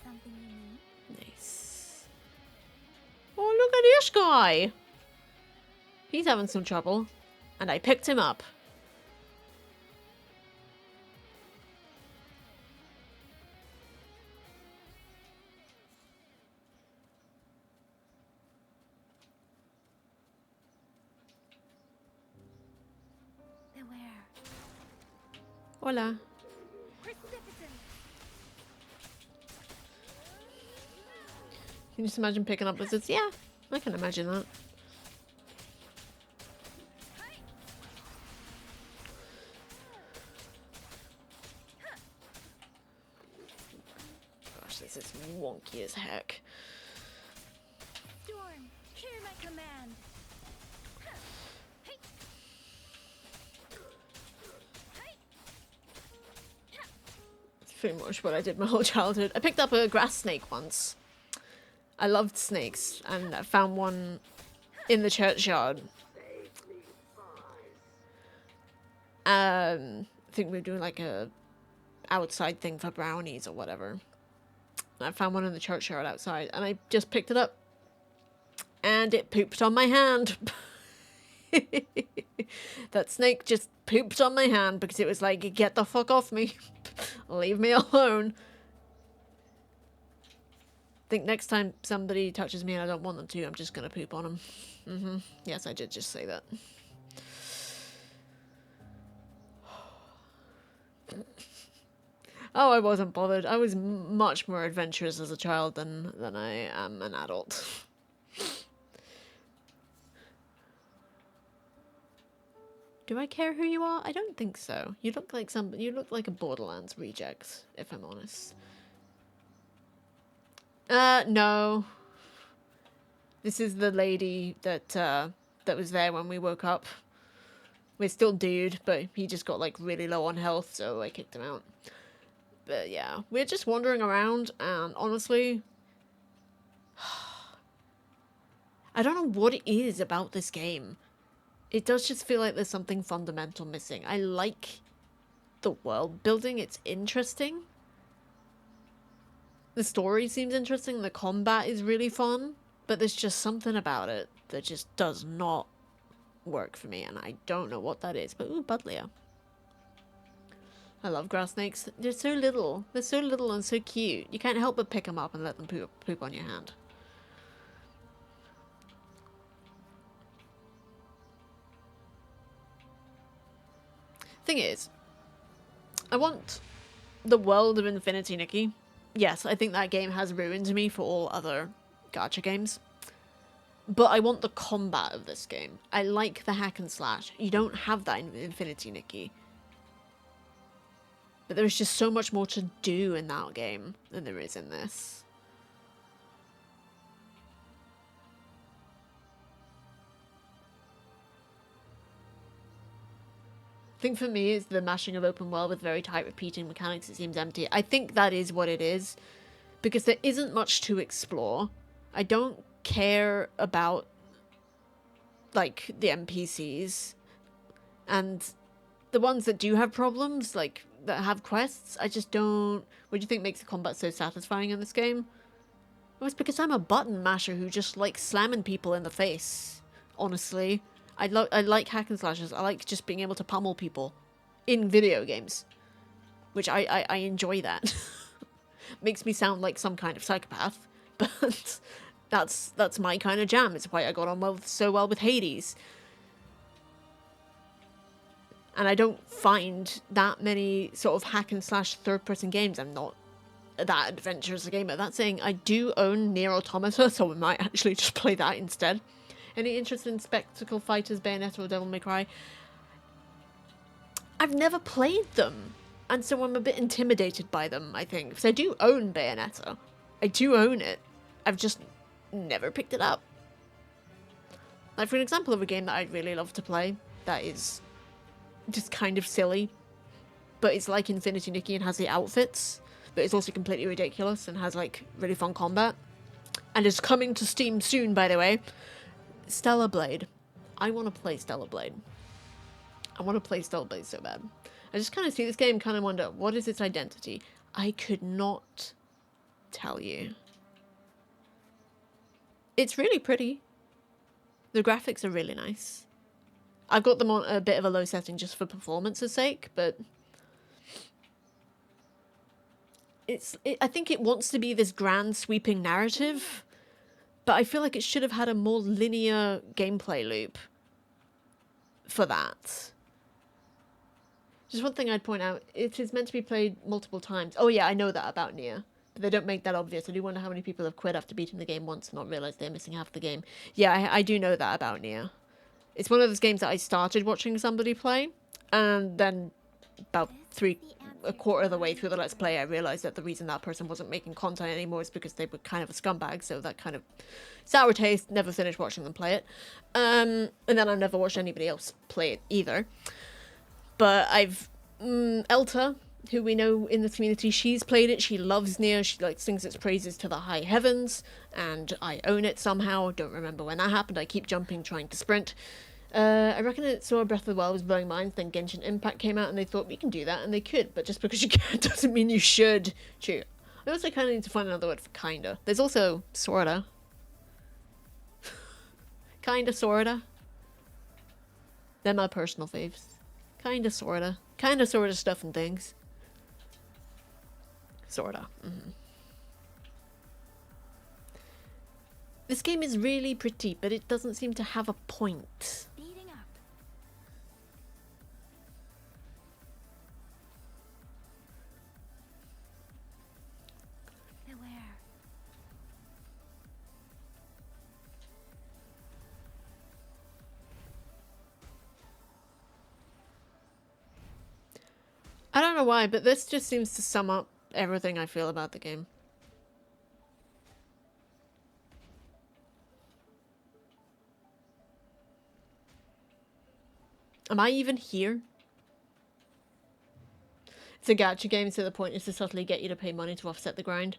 Something you need? Nice. Oh, look at this guy! He's having some trouble. And I picked him up. Beware. Hola. Precipitant. Can you just imagine picking up lizards? Yeah, I can imagine that. Gosh, this is wonky as heck. Storm, hear my command. It's pretty much what I did my whole childhood. I picked up a grass snake once. I loved snakes, and I found one in the churchyard. I think we were doing like a outside thing for brownies or whatever. I found one in the churchyard outside, and I just picked it up, and it pooped on my hand. That snake just pooped on my hand because it was like, get the fuck off me. Leave me alone. I think next time somebody touches me and I don't want them to, I'm just gonna poop on them. Yes, I did just say that. Oh, I wasn't bothered. I was much more adventurous as a child than I am an adult. Do I care who you are? I don't think so. You look like a Borderlands reject, if I'm honest. No. This is the lady that was there when we woke up. We're still dude, but he just got like really low on health, so I kicked him out. But yeah, we're just wandering around, and honestly, I don't know what it is about this game. It does just feel like there's something fundamental missing. I like the world building, it's interesting. The story seems interesting, the combat is really fun, but there's just something about it that just does not work for me, and I don't know what that is. But ooh, Budlia. I love grass snakes. They're so little. They're so little and so cute. You can't help but pick them up and let them poop on your hand. Thing is, I want the world of Infinity Nikki. Yes, I think that game has ruined me for all other gacha games. But I want the combat of this game. I like the hack and slash. You don't have that in Infinity Nikki. But there's just so much more to do in that game than there is in this. I think for me, it's the mashing of open world with very tight repeating mechanics. It seems empty. I think that is what it is. Because there isn't much to explore. I don't care about, like, the NPCs. And the ones that do have problems, like, that have quests, I just don't... What do you think makes the combat so satisfying in this game? Well, it's because I'm a button masher who just likes slamming people in the face, honestly. I like hack and slashes. I like just being able to pummel people in video games. Which I enjoy that. Makes me sound like some kind of psychopath, but that's my kind of jam. It's why I got on so well with Hades. And I don't find that many sort of hack and slash third-person games. I'm not that adventurous a gamer. That saying, I do own Nier Automata, so we might actually just play that instead. Any interest in Spectacle Fighters, Bayonetta, or Devil May Cry? I've never played them, and so I'm a bit intimidated by them, I think. Because I do own Bayonetta. I do own it. I've just never picked it up. Like, for an example of a game that I'd really love to play, that is just kind of silly, but it's like Infinity Nikki and has the outfits, but it's also completely ridiculous and has, like, really fun combat. And is coming to Steam soon, by the way. Stellar Blade. I want to play Stellar Blade. I want to play Stellar Blade so bad. I just kind of see this game, kind of wonder, what is its identity? I could not tell you. It's really pretty. The graphics are really nice. I've got them on a bit of a low setting just for performance's sake, but I think it wants to be this grand sweeping narrative, but I feel like it should have had a more linear gameplay loop for that. Just one thing I'd point out, it is meant to be played multiple times. Oh yeah, I know that about Nier, but they don't make that obvious. I do wonder how many people have quit after beating the game once and not realised they're missing half the game. Yeah, I do know that about Nier. It's one of those games that I started watching somebody play, and then about a quarter of the way through the Let's Play, I realised that the reason that person wasn't making content anymore is because they were kind of a scumbag, so that kind of sour taste, never finished watching them play it. And then I never watched anybody else play it either. But I've... Elta, who we know in the community, she's played it, she loves Nier, she like sings its praises to the high heavens, and I own it somehow, don't remember when that happened, I keep jumping, trying to sprint. I reckon it saw Breath of the Wild was blowing minds, then Genshin Impact came out and they thought we can do that, and they could, but just because you can doesn't mean you should. True. I also kind of need to find another word for kinda. There's also sorta. Kinda, sorta. They're my personal faves. Kinda, sorta. Kinda, sorta stuff and things. Sorta. Mm-hmm. This game is really pretty, but it doesn't seem to have a point. I don't know why, but this just seems to sum up everything I feel about the game. Am I even here? It's a gacha game, so the point is to subtly get you to pay money to offset the grind.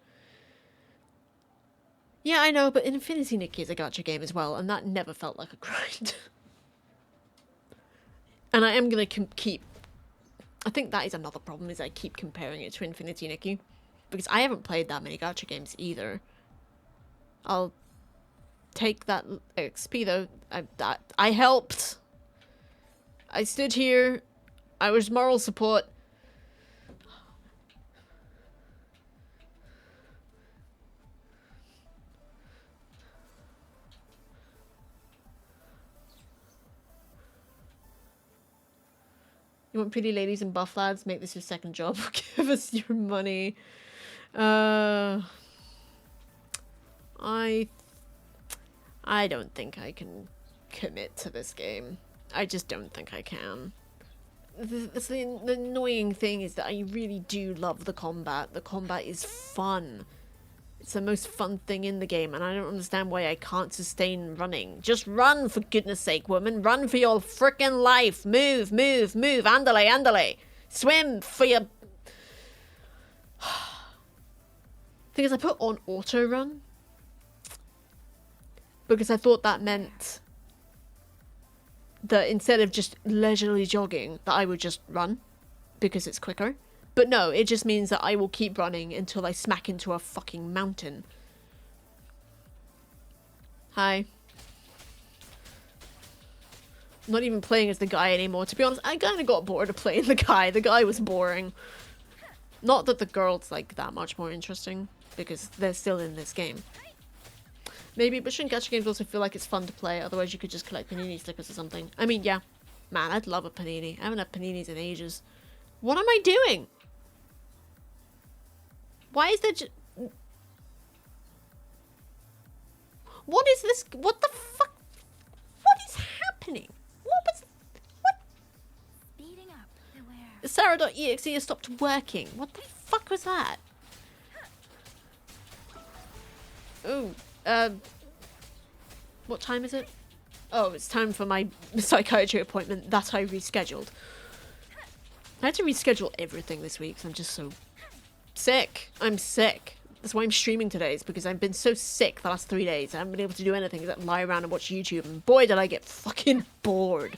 Yeah, I know, but Infinity Nikki is a gacha game as well, and that never felt like a grind. And I am gonna keep... I think that is another problem, is I keep comparing it to Infinity Nikki. Because I haven't played that many gacha games either. I'll take that XP though. I helped. I stood here. I was moral support. You want pretty ladies and buff lads? Make this your second job. Give us your money. I don't think I can commit to this game. I just don't think I can. The annoying thing is that I really do love the combat. The combat is fun. It's the most fun thing in the game, and I don't understand why I can't sustain running. Just run, for goodness sake, woman. Run for your frickin' life. Move, move, move. Andale, andale. Swim for your... Thing is, I put on auto run because I thought that meant that instead of just leisurely jogging, that I would just run because it's quicker. But no, it just means that I will keep running until I smack into a fucking mountain. Hi. I'm not even playing as the guy anymore. To be honest, I kind of got bored of playing the guy. The guy was boring. Not that the girl's like that much more interesting, because they're still in this game. Maybe, but shouldn't gacha games also feel like it's fun to play? Otherwise you could just collect panini stickers or something. I mean, yeah. Man, I'd love a panini. I haven't had paninis in ages. What am I doing? Why is there what is this? What the fuck? What is happening? What was... What? Speeding up. Beware. Sarah.exe has stopped working. What the fuck was that? Oh, what time is it? Oh, it's time for my psychiatry appointment that I rescheduled. I had to reschedule everything this week because I'm just so sick. I'm sick. That's why I'm streaming today, is because I've been so sick the last 3 days. I haven't been able to do anything except lie around and watch YouTube, and boy did I get fucking bored.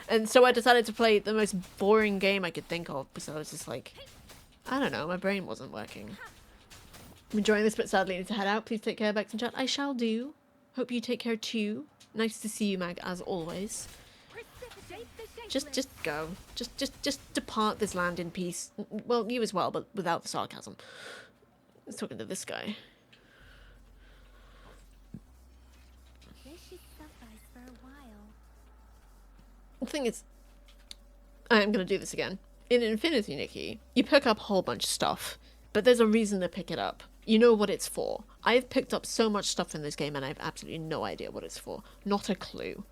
And so I decided to play the most boring game I could think of, because I was just like, I don't know, my brain wasn't working. I'm enjoying this, but sadly I need to head out. Please take care, Bex and chat. I shall do. Hope you take care too. Nice to see you, Mag, as always. Just go. Just depart this land in peace. Well, you as well, but without the sarcasm. I was talking to this guy. This should suffice for a while. The thing is, I am going to do this again. In Infinity Nikki, you pick up a whole bunch of stuff, but there's a reason to pick it up. You know what it's for. I've picked up so much stuff in this game and I have absolutely no idea what it's for. Not a clue.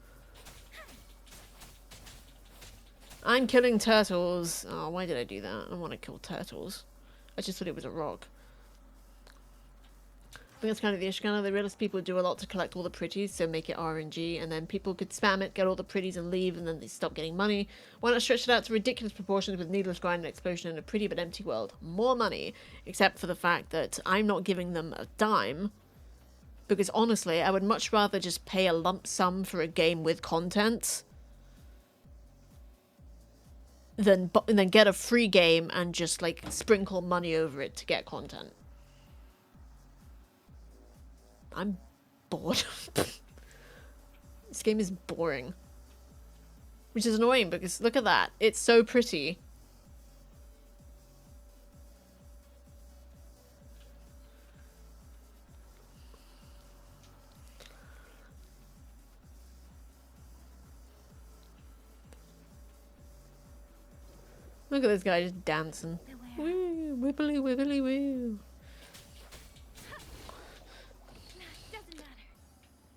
I'm killing turtles. Oh, why did I do that? I don't want to kill turtles. I just thought it was a rock. I think that's kind of the issue. Kind of, they realize people do a lot to collect all the pretties, so make it RNG, and then people could spam it, get all the pretties and leave, and then they stop getting money. Why not stretch it out to ridiculous proportions with needless grind and explosion in a pretty but empty world? More money, except for the fact that I'm not giving them a dime, because honestly, I would much rather just pay a lump sum for a game with content than get a free game and just like sprinkle money over it to get content. I'm bored. This game is boring. Which is annoying because look at that. It's so pretty. Look at this guy just dancing. Woo, wibbly wibbly woo.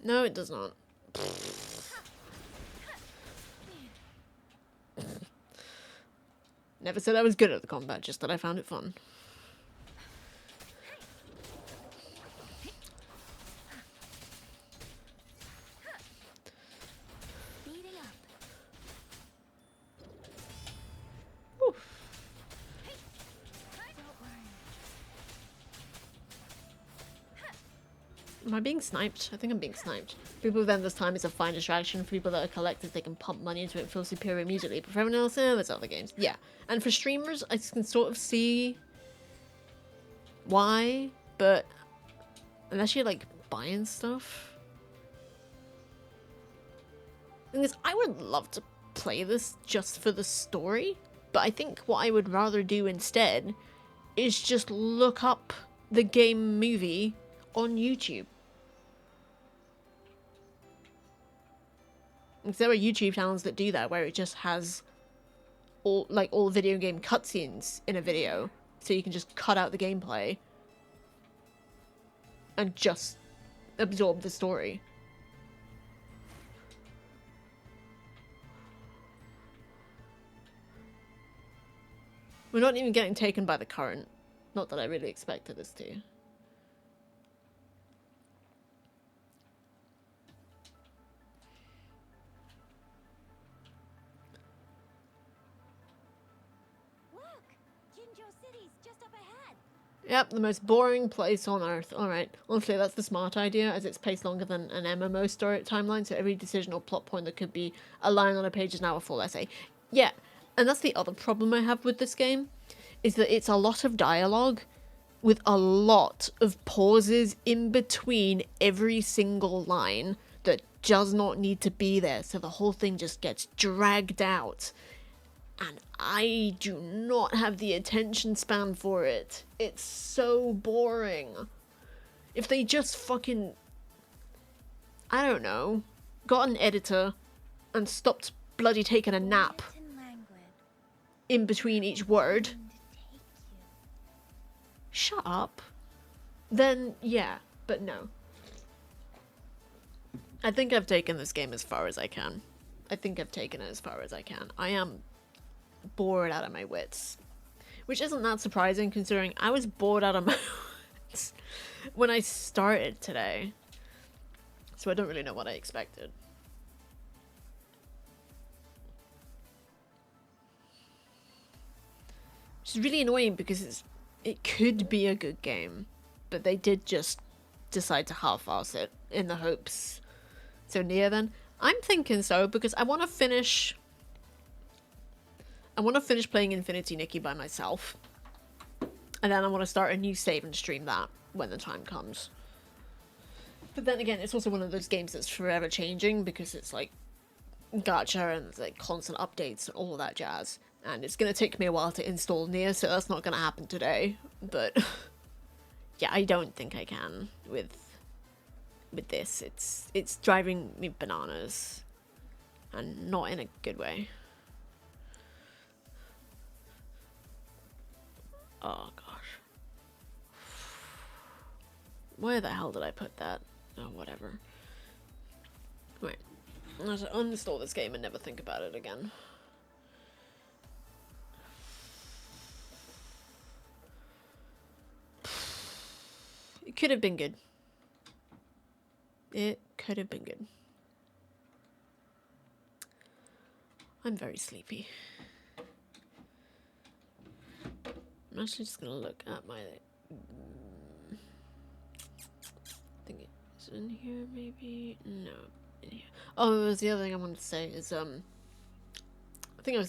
No, it does not. Never said I was good at the combat, just that I found it fun. Am I being sniped? I think I'm being sniped. People with endless time is a fine distraction. For people that are collectors, they can pump money into it and feel superior immediately. But for everyone else, there's other games. Yeah. And for streamers, I can sort of see why, but unless you're like buying stuff. The thing is, I would love to play this just for the story, but I think what I would rather do instead is just look up the game movie on YouTube. Because there are YouTube channels that do that, where it just has all video game cutscenes in a video, so you can just cut out the gameplay and just absorb the story. We're not even getting taken by the current. Not that I really expected us to. Look! Jinzhou City's just up ahead. Yep, the most boring place on Earth. Alright, honestly, that's the smart idea, as it's paced longer than an MMO story timeline, so every decision or plot point that could be a line on a page is now a full essay. Yeah, and that's the other problem I have with this game, is that it's a lot of dialogue with a lot of pauses in between every single line that does not need to be there, so the whole thing just gets dragged out. And I do not have the attention span for it. It's so boring. If they just fucking, I don't know, got an editor and stopped bloody taking a nap Quiet and languid. in between each word, To take you. shut up, then yeah, but no. I think I've taken this game as far as I can. I think I've taken it as far as I can. I am bored out of my wits. Which isn't that surprising, considering I was bored out of my wits when I started today. So I don't really know what I expected. Which is really annoying because it could be a good game, but they did just decide to half-ass it in the hopes. So Nia then? I'm thinking so, because I want to finish playing Infinity Nikki by myself. And then I want to start a new save and stream that when the time comes. But then again, it's also one of those games that's forever changing, because it's like gacha and there's like constant updates and all of that jazz. And it's going to take me a while to install Nia, so that's not going to happen today. But yeah, I don't think I can with this. It's driving me bananas, and not in a good way. Oh gosh, where the hell did I put that? Oh, whatever. Wait, I'll just uninstall this game and never think about it again. It could have been good. It could have been good. I'm very sleepy. I'm actually just gonna look at my... I think it's in here, maybe? No, in here. Oh, it was the other thing I wanted to say is, I think I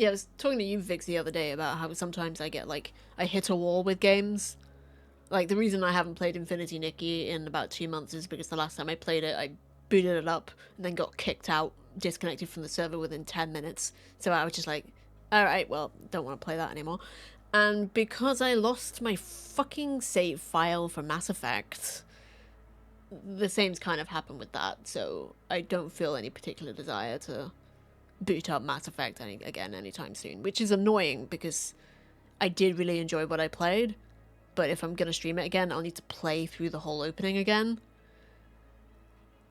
was talking to you, Vix, the other day about how sometimes I get, like, I hit a wall with games. Like, the reason I haven't played Infinity Nikki in about 2 months is because the last time I played it, I booted it up and then got kicked out, disconnected from the server within 10 minutes. So I was just like, alright, well, don't want to play that anymore. And because I lost my fucking save file for Mass Effect, the same's kind of happened with that, so I don't feel any particular desire to boot up Mass Effect again anytime soon, which is annoying because I did really enjoy what I played. But if I'm going to stream it again, I'll need to play through the whole opening again.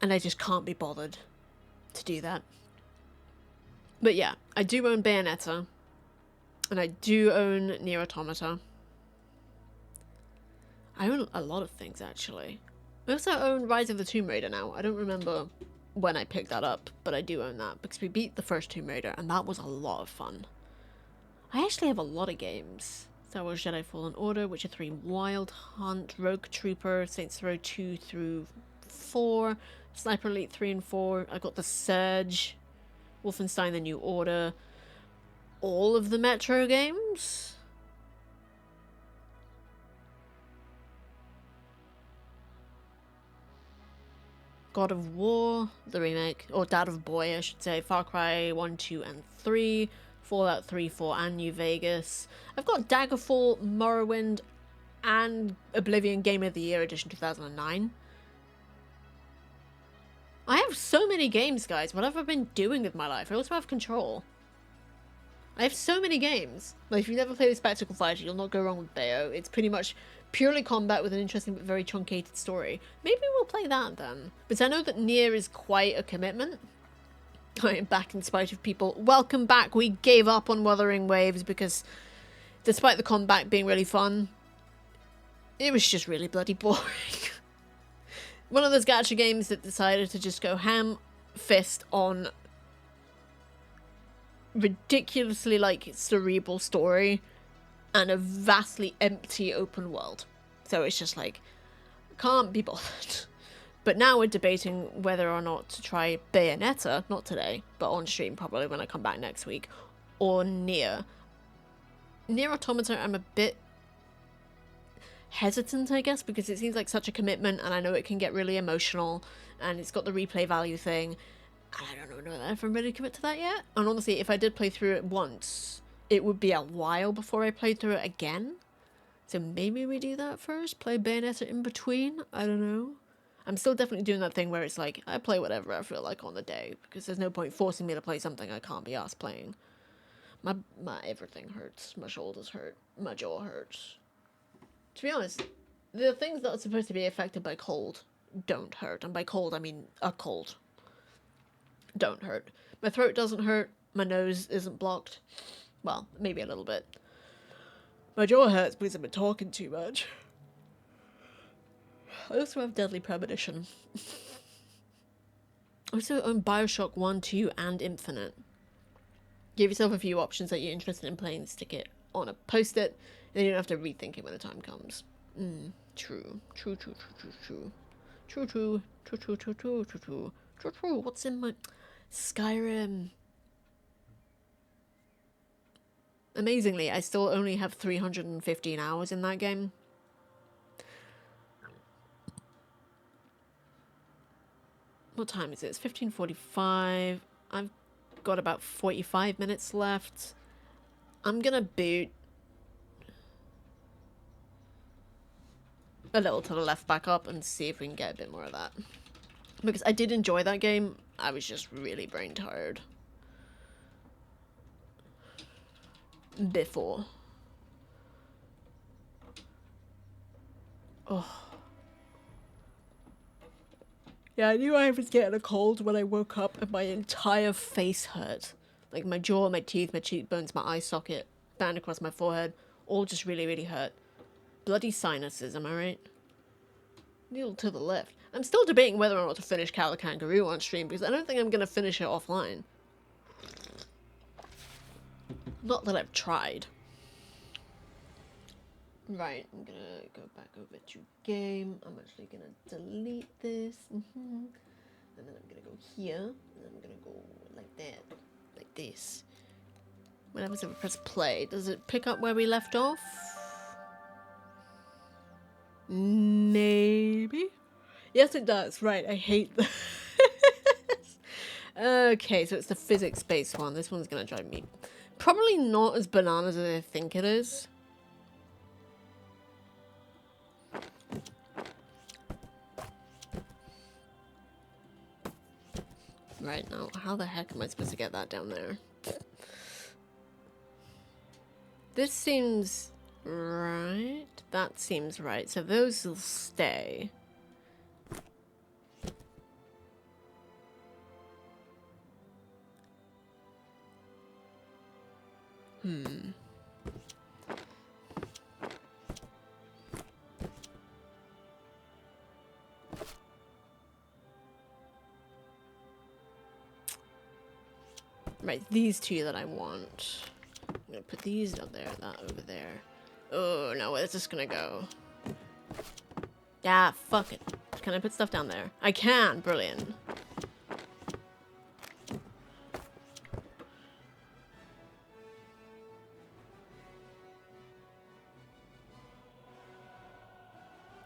And I just can't be bothered to do that. But yeah, I do own Bayonetta. And I do own Nier Automata. I own a lot of things, actually. I also own Rise of the Tomb Raider now. I don't remember when I picked that up, but I do own that. Because we beat the first Tomb Raider, and that was a lot of fun. I actually have a lot of games. Star Wars Jedi Fallen Order, Witcher 3 Wild Hunt, Rogue Trooper, Saints Row 2 through 4, Sniper Elite 3 and 4, I got The Surge, Wolfenstein The New Order, all of the Metro games? God of War, the remake, or Dad of Boy I should say, Far Cry 1, 2 and 3, Fallout 3, 4, and New Vegas. I've got Daggerfall, Morrowind, and Oblivion Game of the Year Edition 2009. I have so many games, guys. What have I been doing with my life? I also have Control. I have so many games. Like, if you've never played a Spectacle Fighter, you'll not go wrong with Bayo. It's pretty much purely combat with an interesting but very truncated story. Maybe we'll play that then. But I know that Nier is quite a commitment. I am back in spite of people. Welcome back. We gave up on Wuthering Waves because despite the combat being really fun, it was just really bloody boring. One of those gacha games that decided to just go ham-fist on ridiculously, like, cerebral story and a vastly empty open world. So it's just like, can't be bothered. But now we're debating whether or not to try Bayonetta, not today, but on stream probably when I come back next week, or Nier. Nier Automata I'm a bit hesitant, I guess, because it seems like such a commitment, and I know it can get really emotional, and it's got the replay value thing, and I don't know if I'm ready to commit to that yet. And honestly, if I did play through it once, it would be a while before I played through it again. So maybe we do that first, play Bayonetta in between, I don't know. I'm still definitely doing that thing where it's like, I play whatever I feel like on the day, because there's no point forcing me to play something I can't be asked playing. My everything hurts, my shoulders hurt, my jaw hurts. To be honest, the things that are supposed to be affected by cold don't hurt, and by cold I mean a cold. Don't hurt. My throat doesn't hurt, my nose isn't blocked. Well, maybe a little bit. My jaw hurts because I've been talking too much. I also have deadly premonition. I also own Bioshock 1, 2, and Infinite. Give yourself a few options that you're interested in playing, stick it on a post-it, and then you don't have to rethink it when the time comes. True. True. What's in my... Skyrim. Amazingly, I still only have 315 hours in that game. What time is it? It's 15:45. I've got about 45 minutes left. I'm gonna boot a little to the left back up and see if we can get a bit more of that. Because I did enjoy that game. I was just really brain tired before. Oh. Yeah, I knew I was getting a cold when I woke up and my entire face hurt. Like my jaw, my teeth, my cheekbones, my eye socket, band across my forehead, all just really, really hurt. Bloody sinuses, am I right? Needle to the left. I'm still debating whether or not to finish Cat the Kangaroo on stream because I don't think I'm going to finish it offline. Not that I've tried. Right, I'm going to go back over to game. I'm actually going to delete this. And then I'm going to go here. And then I'm going to go like that. Like this. When I press play, does it pick up where we left off? Maybe? Yes, it does. Right, I hate this. Okay, so it's the physics-based one. This one's going to drive me probably not as bananas as I think it is. Right, now, how the heck am I supposed to get that down there? This seems right. That seems right. So those will stay. Right, these two that I want. I'm gonna put these up there, that over there. Oh, no, where's this gonna go? Yeah, fuck it. Can I put stuff down there? I can! Brilliant.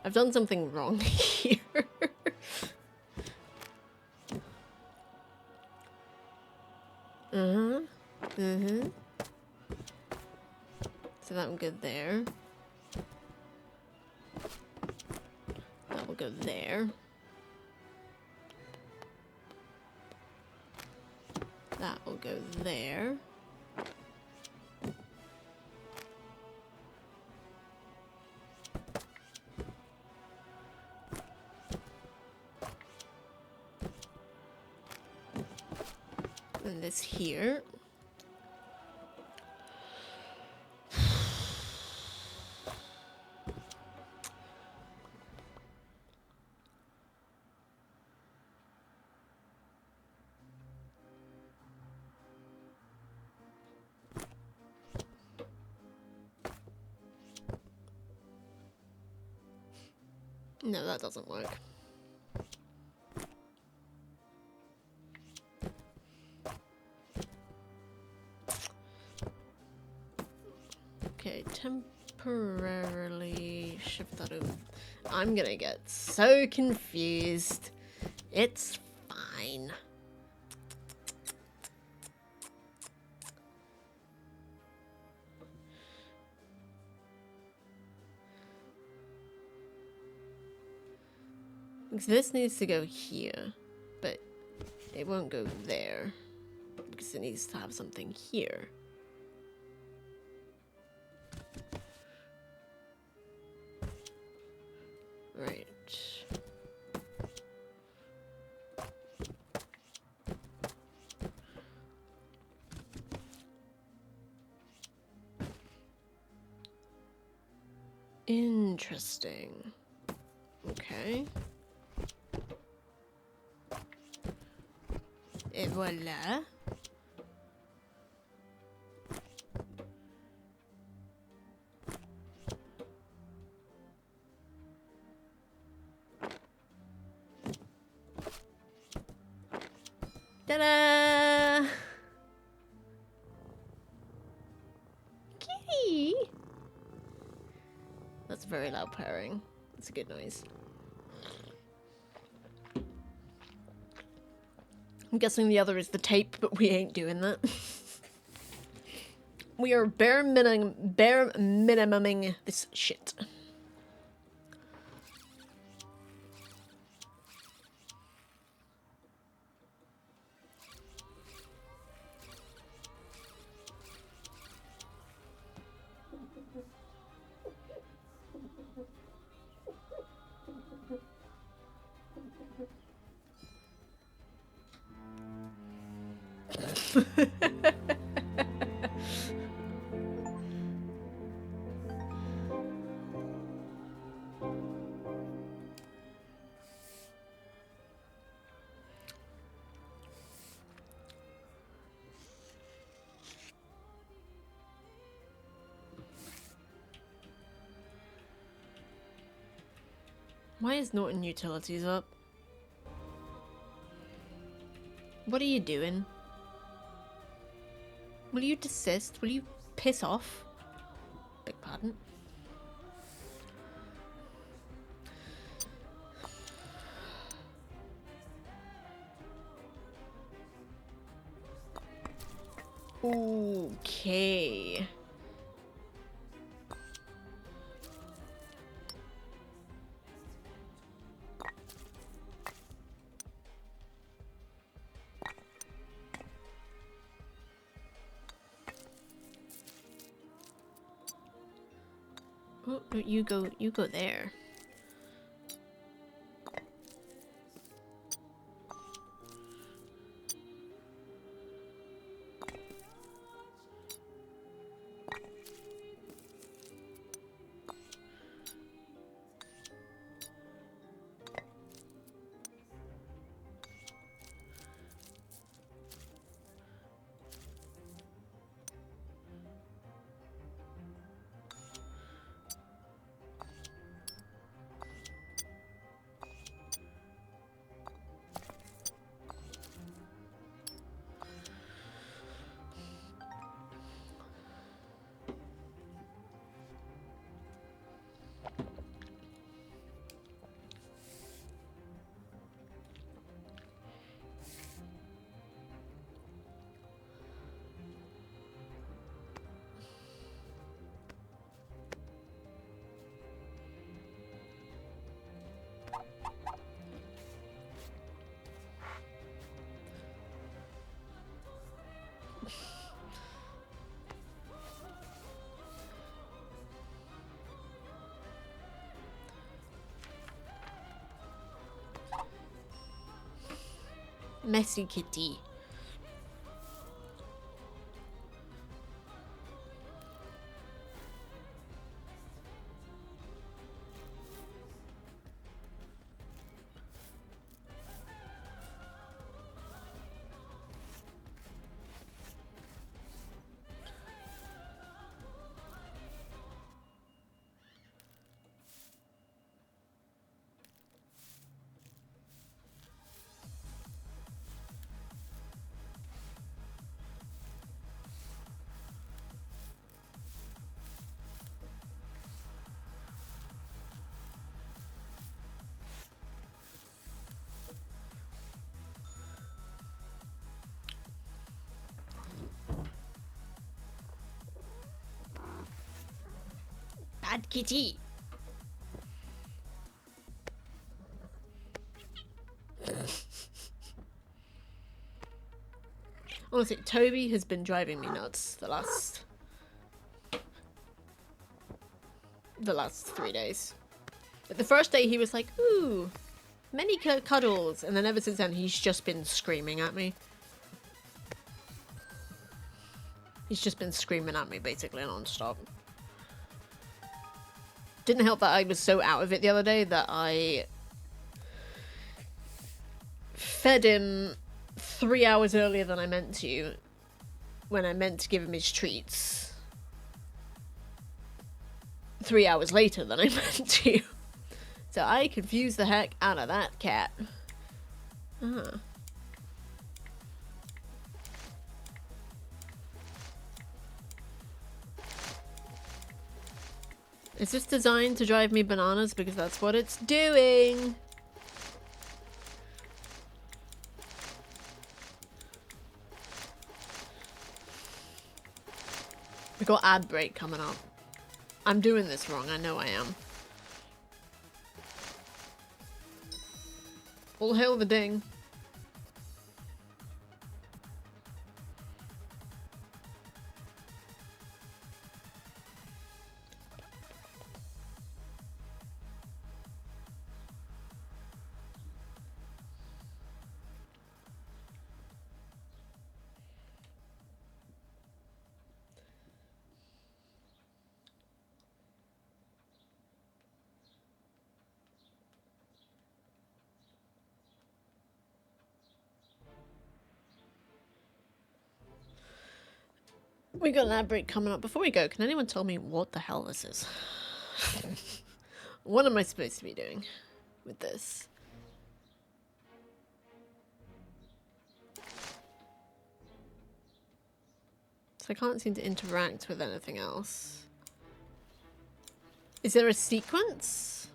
I've done something wrong here. So that will go there. That will go there. That will go there. And this here. No, that doesn't work. Okay, temporarily shift that over. I'm gonna get so confused. It's fine. Because this needs to go here, but it won't go there because it needs to have something here. Right. Interesting. Okay. Et voilà. Ta-da! Kitty! That's very loud purring. That's a good noise. I'm guessing the other is the tape, but we ain't doing that. We are bare minimuming this shit. Why is Norton Utilities up? What are you doing? Will you desist? Will you piss off? Beg pardon? Okay. Oh, no, you go there. Messy kitty. bad kitty. Honestly, Toby has been driving me nuts the last 3 days. But the first day he was like, ooh, many cuddles, and then ever since then he's just been screaming at me. He's just been screaming at me basically non-stop. Didn't help that I was so out of it the other day that I fed him 3 hours earlier than I meant to, when I meant to give him his treats 3 hours later than I meant to. So I confused the heck out of that cat. Ah. Is this designed to drive me bananas? Because that's what it's doing. We got ad break coming up. I'm doing this wrong, I know I am. All hail the ding. We got an ad break coming up. Before we go, can anyone tell me what the hell this is? What am I supposed to be doing with this? So I can't seem to interact with anything else. Is there a sequence?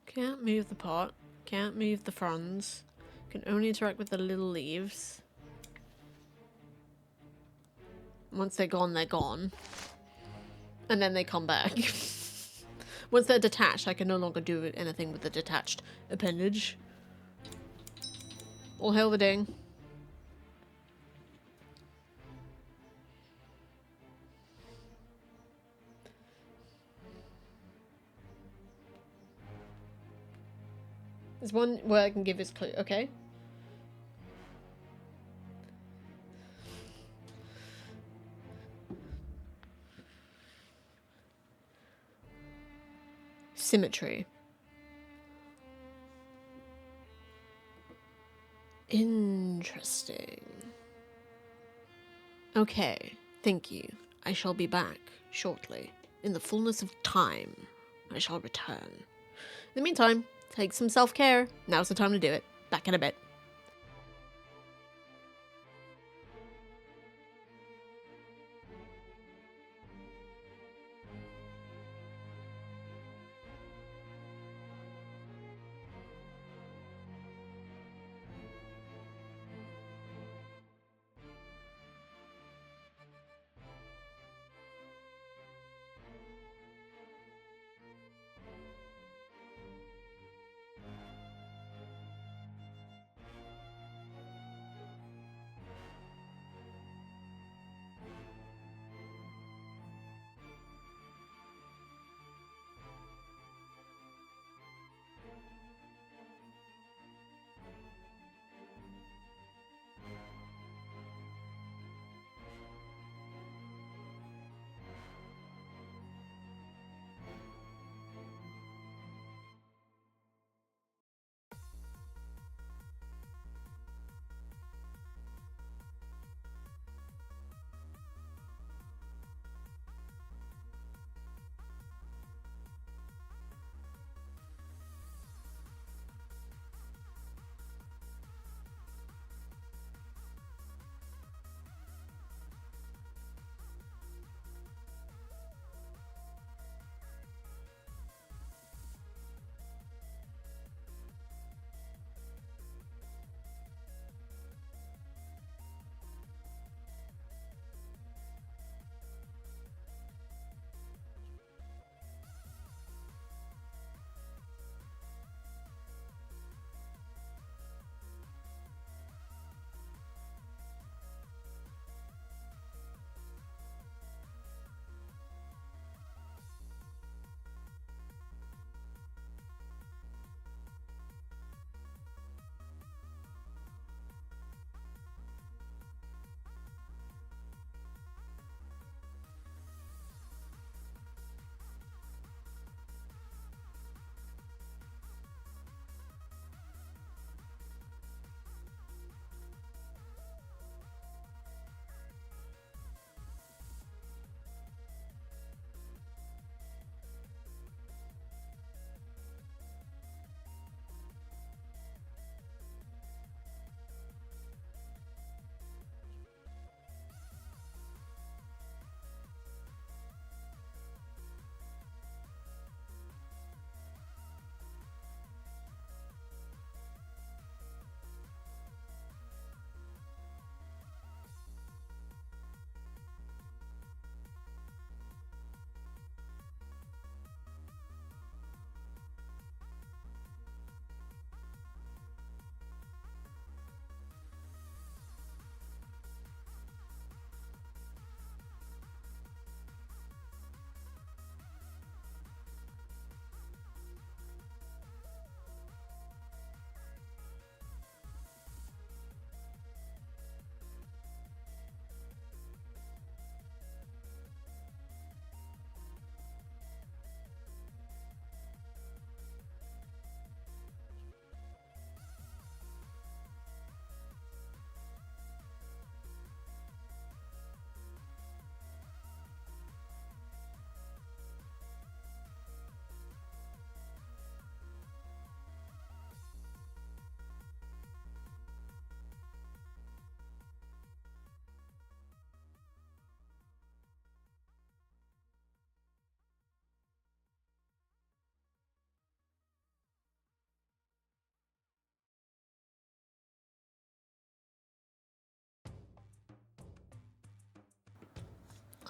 Can't move the pot. Can't move the fronds. Can only interact with the little leaves. Once they're gone, they're gone. And then they come back. Once they're detached, I can no longer do anything with the detached appendage. All hail the ding. There's one where I can give his clue. Okay. Symmetry. Interesting. Okay, thank you. I shall be back shortly. In the fullness of time, I shall return. In the meantime, take some self-care. Now's the time to do it. Back in a bit.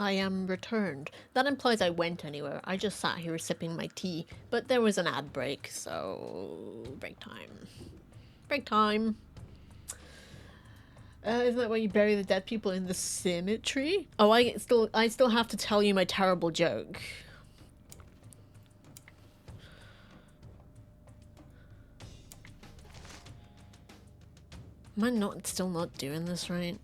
I am returned. That implies I went anywhere. I just sat here sipping my tea, but there was an ad break, so break time. Break time. Isn't that why you bury the dead people in the cemetery? Oh, I still have to tell you my terrible joke. Am I still not doing this right?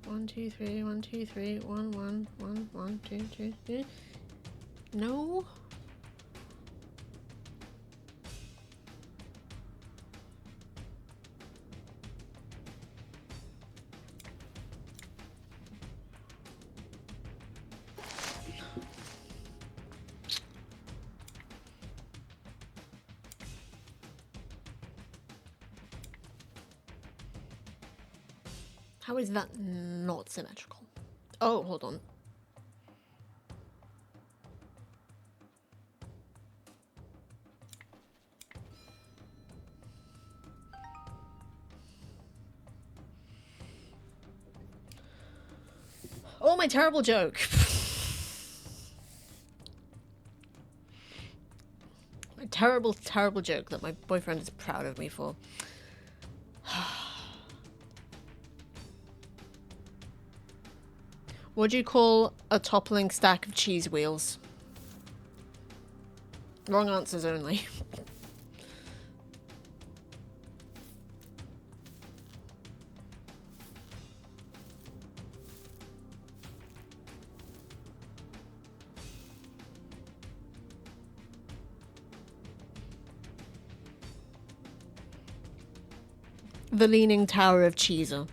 One, two, three, 1, 2, 3, 1, 1, 1, 1, 2, 2, 3. No. How is that not symmetrical? Oh, hold on. Oh, my terrible joke. My terrible, terrible joke that my boyfriend is proud of me for. What do you call a toppling stack of cheese wheels? Wrong answers only. The Leaning Tower of Cheeser.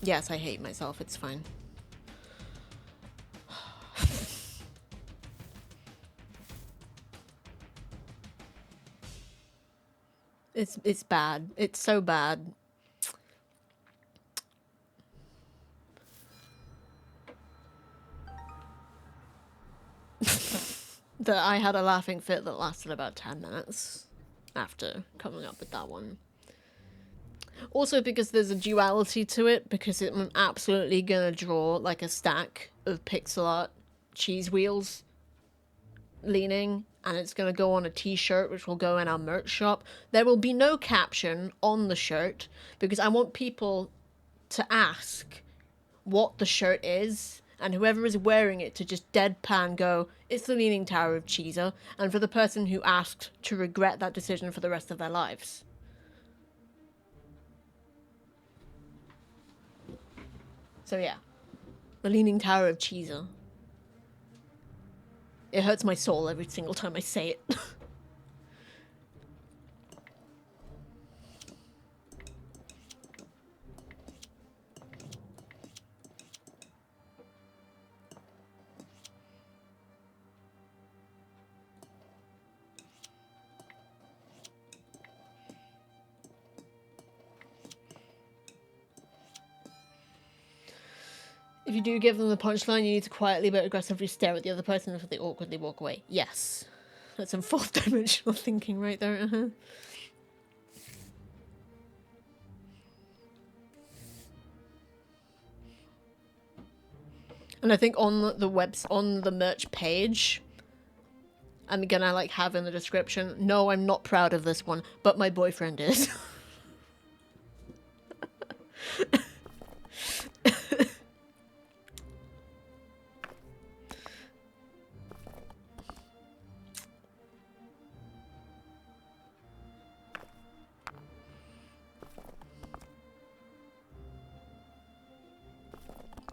Yes, I hate myself, it's fine. It's bad. It's so bad. That I had a laughing fit that lasted about 10 minutes after coming up with that one. Also because there's a duality to it, because I'm absolutely gonna draw like a stack of pixel art cheese wheels leaning, and it's gonna go on a t-shirt which will go in our merch shop. There will be no caption on the shirt because I want people to ask what the shirt is, and whoever is wearing it to just deadpan go, it's the Leaning Tower of Cheeser, and for the person who asked to regret that decision for the rest of their lives. So yeah, the Leaning Tower of Cheeser. It hurts my soul every single time I say it. If you do give them the punchline, you need to quietly but aggressively stare at the other person until they awkwardly walk away. Yes. That's some fourth dimensional thinking right there. And I think on on the merch page, I'm gonna like have in the description, no, I'm not proud of this one, but my boyfriend is.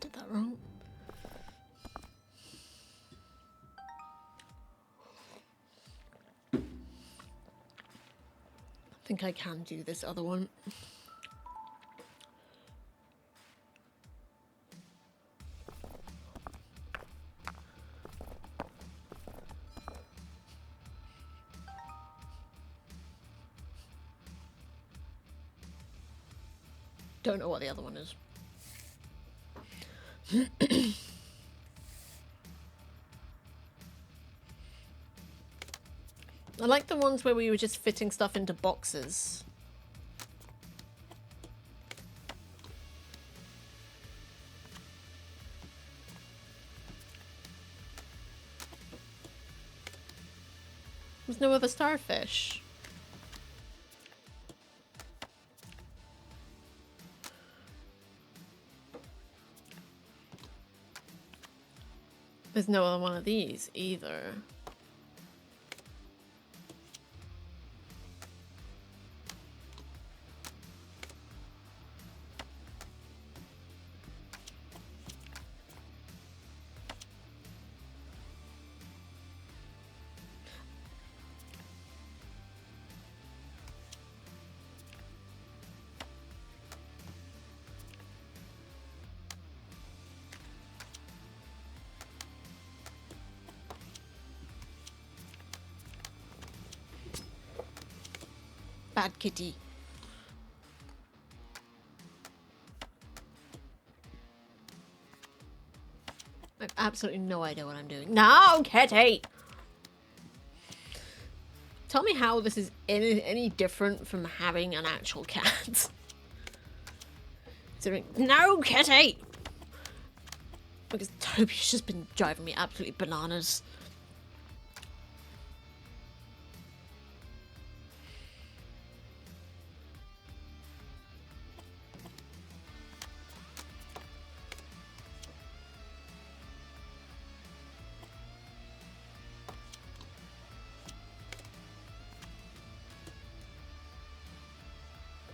Did that wrong? I think I can do this other one. Don't know what the other one is. I like the ones where we were just fitting stuff into boxes. There's no other starfish. There's no other one of these either. Bad kitty. I have absolutely no idea what I'm doing. No, kitty! Tell me how this is any different from having an actual cat. No, kitty! Because Toby's just been driving me absolutely bananas.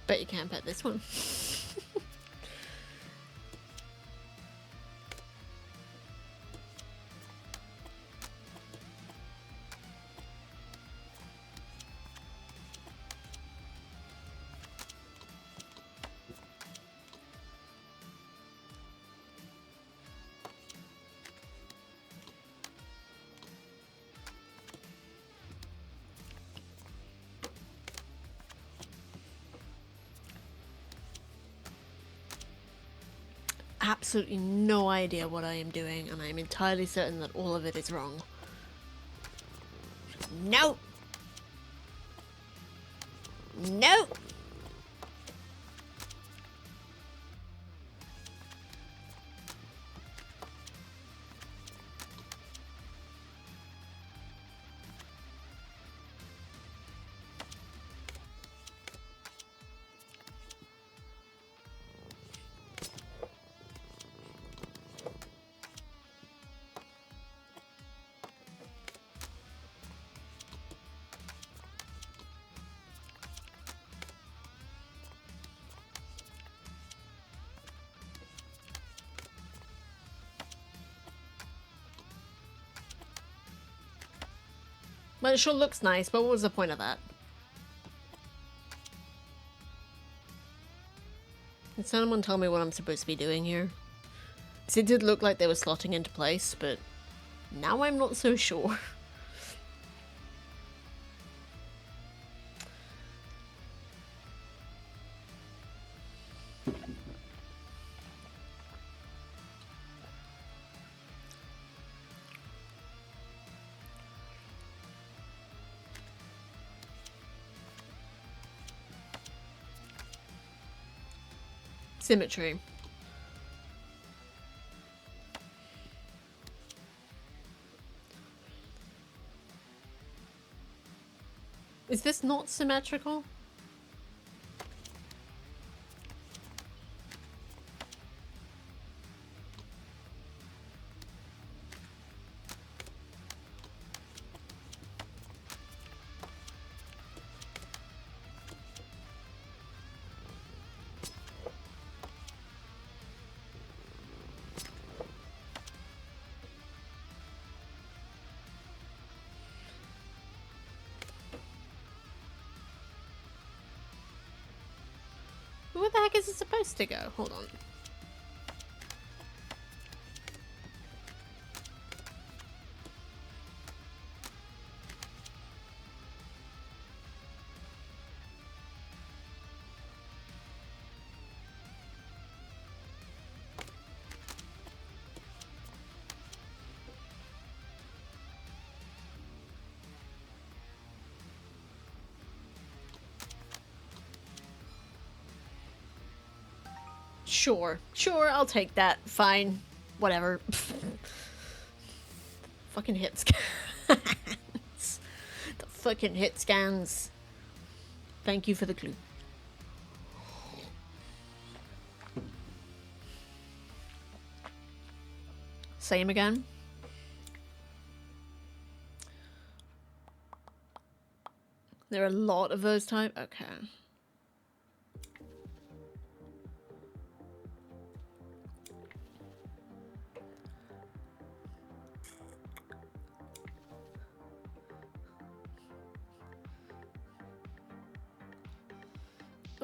Bet you can't pet this one. Absolutely no idea what I am doing, and I am entirely certain that all of it is wrong. No! No! Well, it sure looks nice, but what was the point of that? Can someone tell me what I'm supposed to be doing here? Because it did look like they were slotting into place, but now I'm not so sure. Symmetry. Is this not symmetrical? Where the heck is it supposed to go? Hold on. Sure, I'll take that. Fine, whatever. Fucking hit scans. The fucking hit scans. Thank you for the clue. Same again. There are a lot of those type. Okay.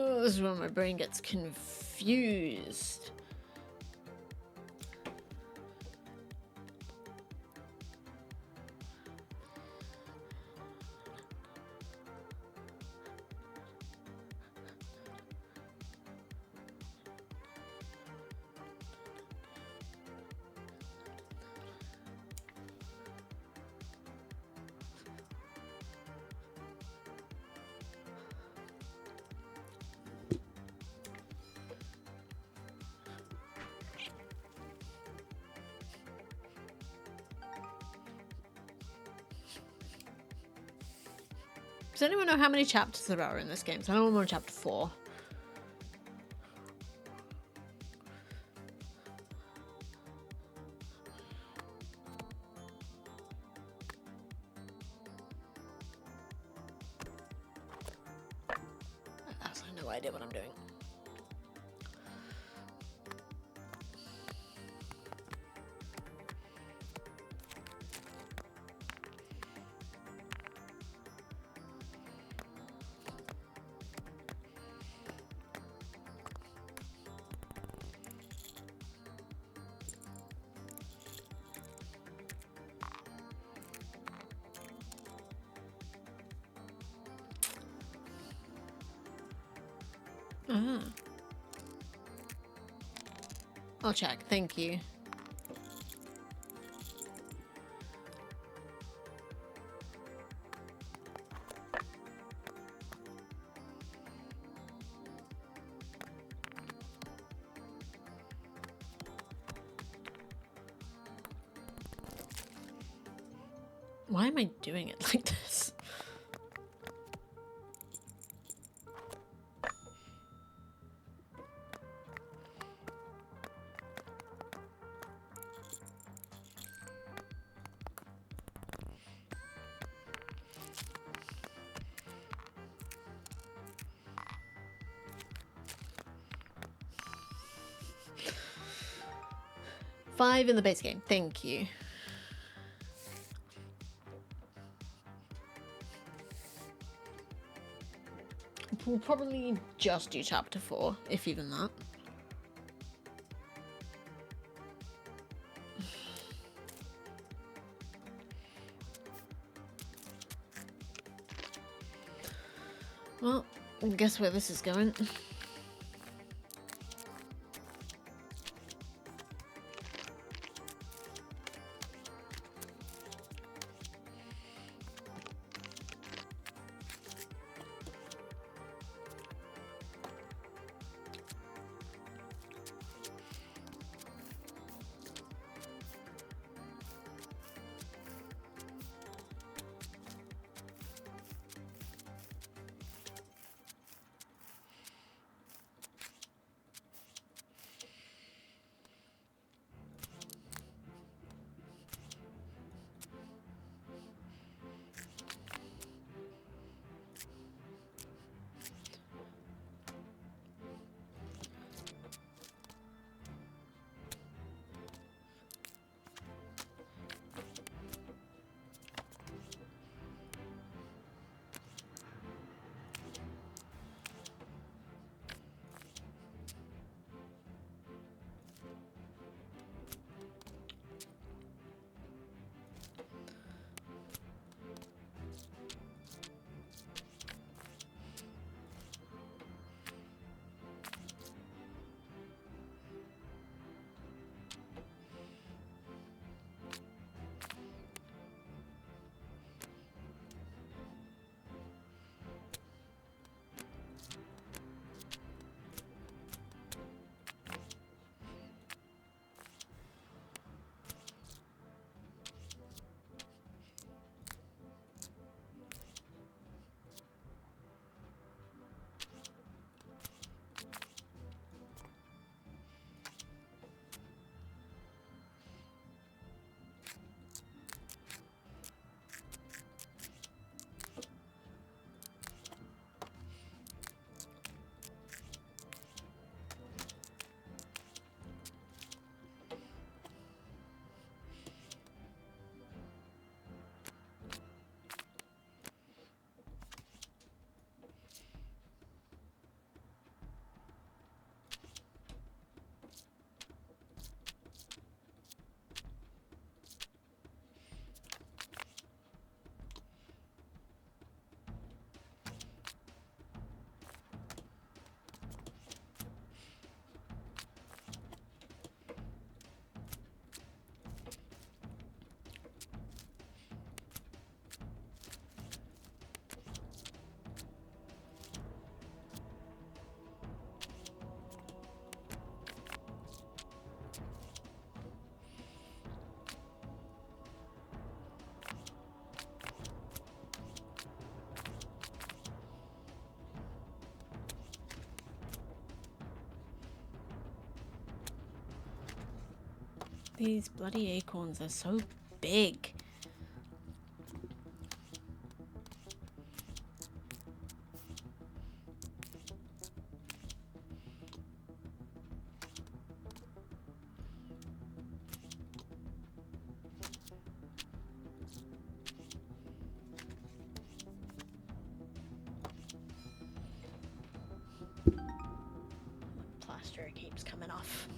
Oh, this is when my brain gets confused. Does anyone know how many chapters there are in this game? So I know I'm on chapter 4. I have no idea what I'm doing. Ah. I'll check, thank you. Why am I doing it like this? Five in the base game, thank you. We'll probably just do chapter 4, if even that. Well, guess where this is going. These bloody acorns are so big. Plaster keeps coming off.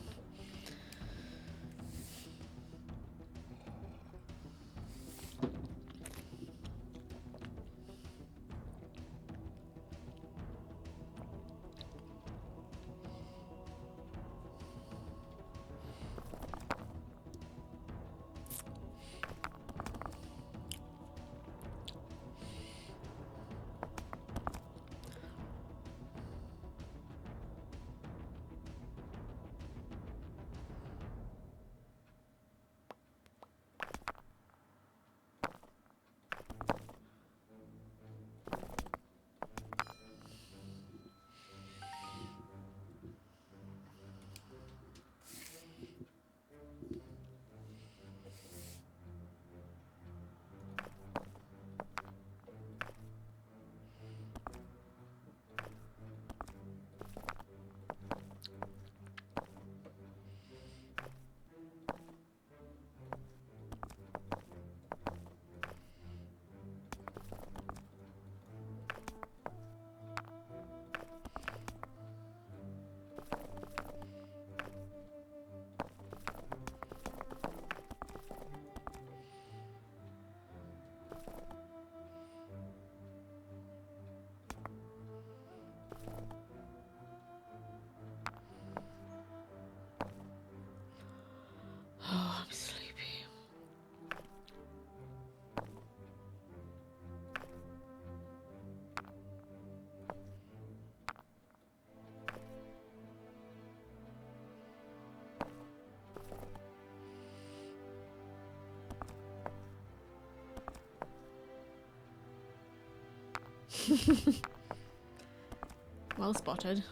Oh, I'm sleepy. Well spotted.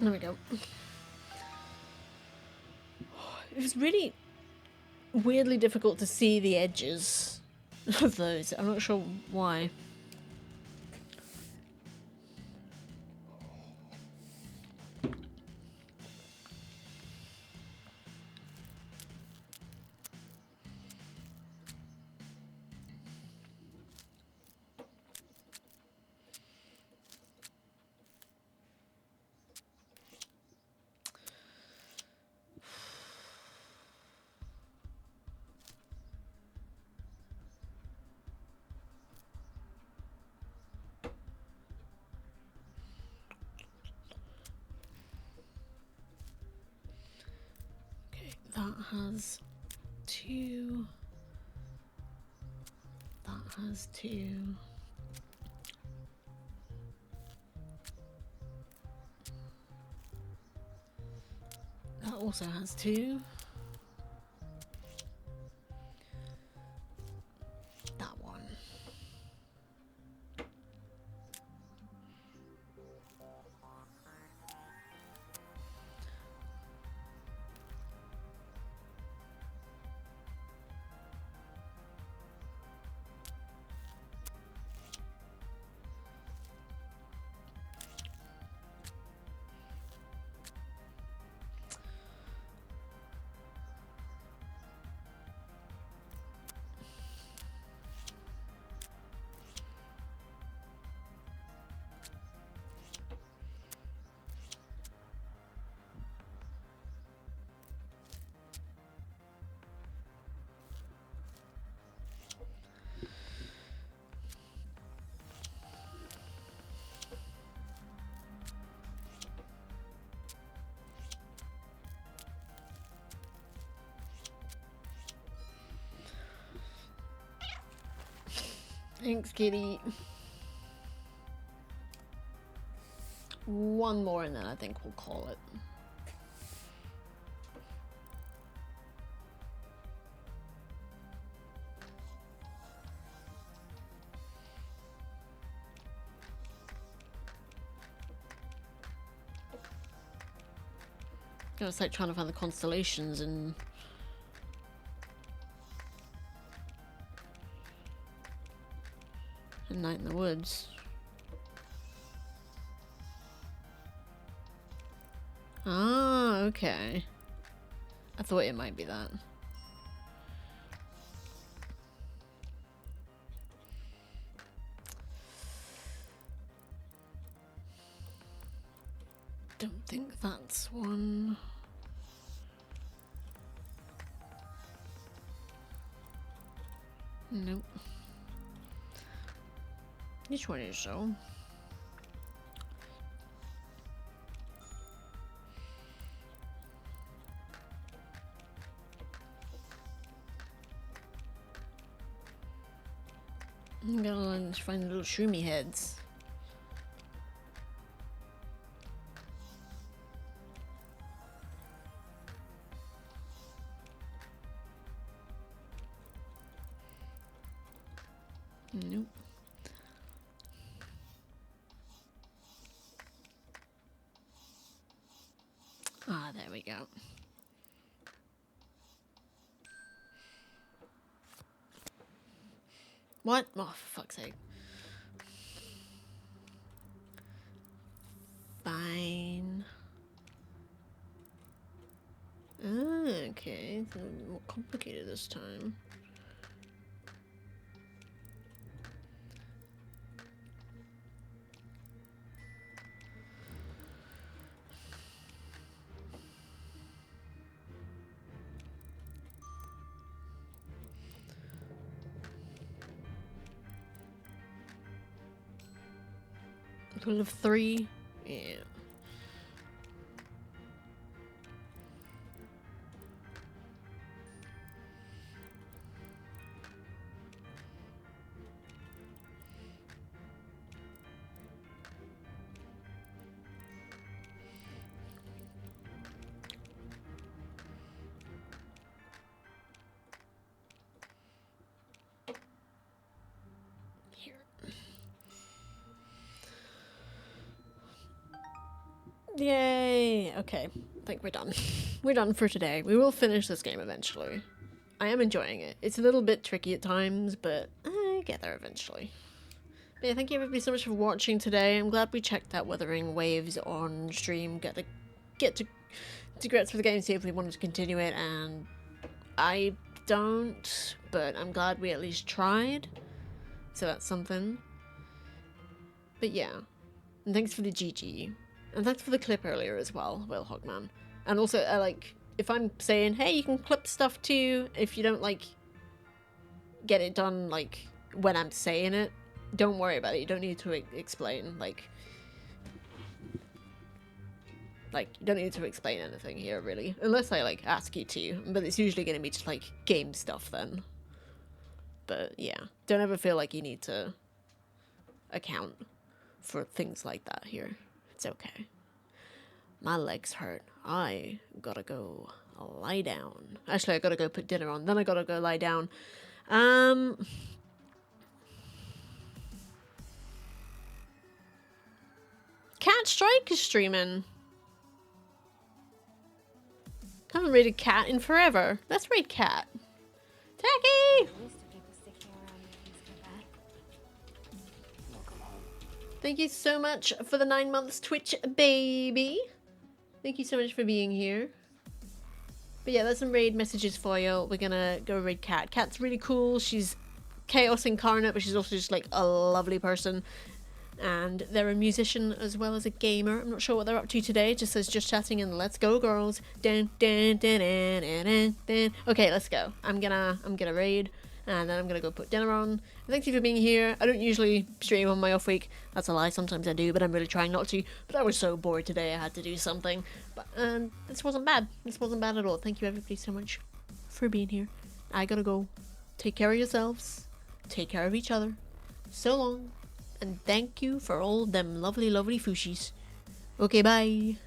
There we go. It was really weirdly difficult to see the edges of those. I'm not sure why. That has 2. That has 2. That also has 2. That one. Thanks, kitty. One more and then I think we'll call it. It's like trying to find the constellations and Night in the Woods. Ah, okay. I thought it might be that. Don't think that's one. Nope. Which one is so? I'm gonna find the little shroomy heads. Nope. Ah, there we go. What? Oh, for fuck's sake. Fine. Ah, okay. It's a little more complicated this time. Total of 3? Yeah. Here. Yay! Okay, I think we're done. We're done for today. We will finish this game eventually. I am enjoying it. It's a little bit tricky at times, but I get there eventually. But yeah, thank you everybody so much for watching today. I'm glad we checked out Wuthering Waves on stream. Get to grips with the game, see if we wanted to continue it, and I don't, but I'm glad we at least tried. So that's something. But yeah. And thanks for the GG. And thanks for the clip earlier as well, Will Hogman. And also, if I'm saying, hey, you can clip stuff too, if you don't, get it done, when I'm saying it, don't worry about it. You don't need to explain, you don't need to explain anything here, really. Unless I, ask you to. But it's usually going to be just, game stuff then. But, yeah. Don't ever feel like you need to account for things like that here. It's okay. My legs hurt. I gotta go lie down. Actually, I gotta go put dinner on. Then I gotta go lie down. Cat Strike is streaming. Haven't raided Cat in forever. Let's raid Cat. Tacky! Thank you so much for the 9 months, Twitch baby. Thank you so much for being here. But yeah, there's some raid messages for you. We're gonna go raid Cat. Cat's really cool. She's chaos incarnate, but she's also just a lovely person. And they're a musician as well as a gamer. I'm not sure what they're up to today. It just says just chatting and let's go girls. Dun, dun, dun, dun, dun, dun, dun. Okay, let's go. I'm gonna raid. And then I'm gonna go put dinner on. Thank you for being here. I don't usually stream on my off week. That's a lie. Sometimes I do, but I'm really trying not to. But I was so bored today, I had to do something. But this wasn't bad. This wasn't bad at all. Thank you everybody so much for being here. I gotta go. Take care of yourselves. Take care of each other. So long. And thank you for all them lovely, lovely fushies. Okay, bye.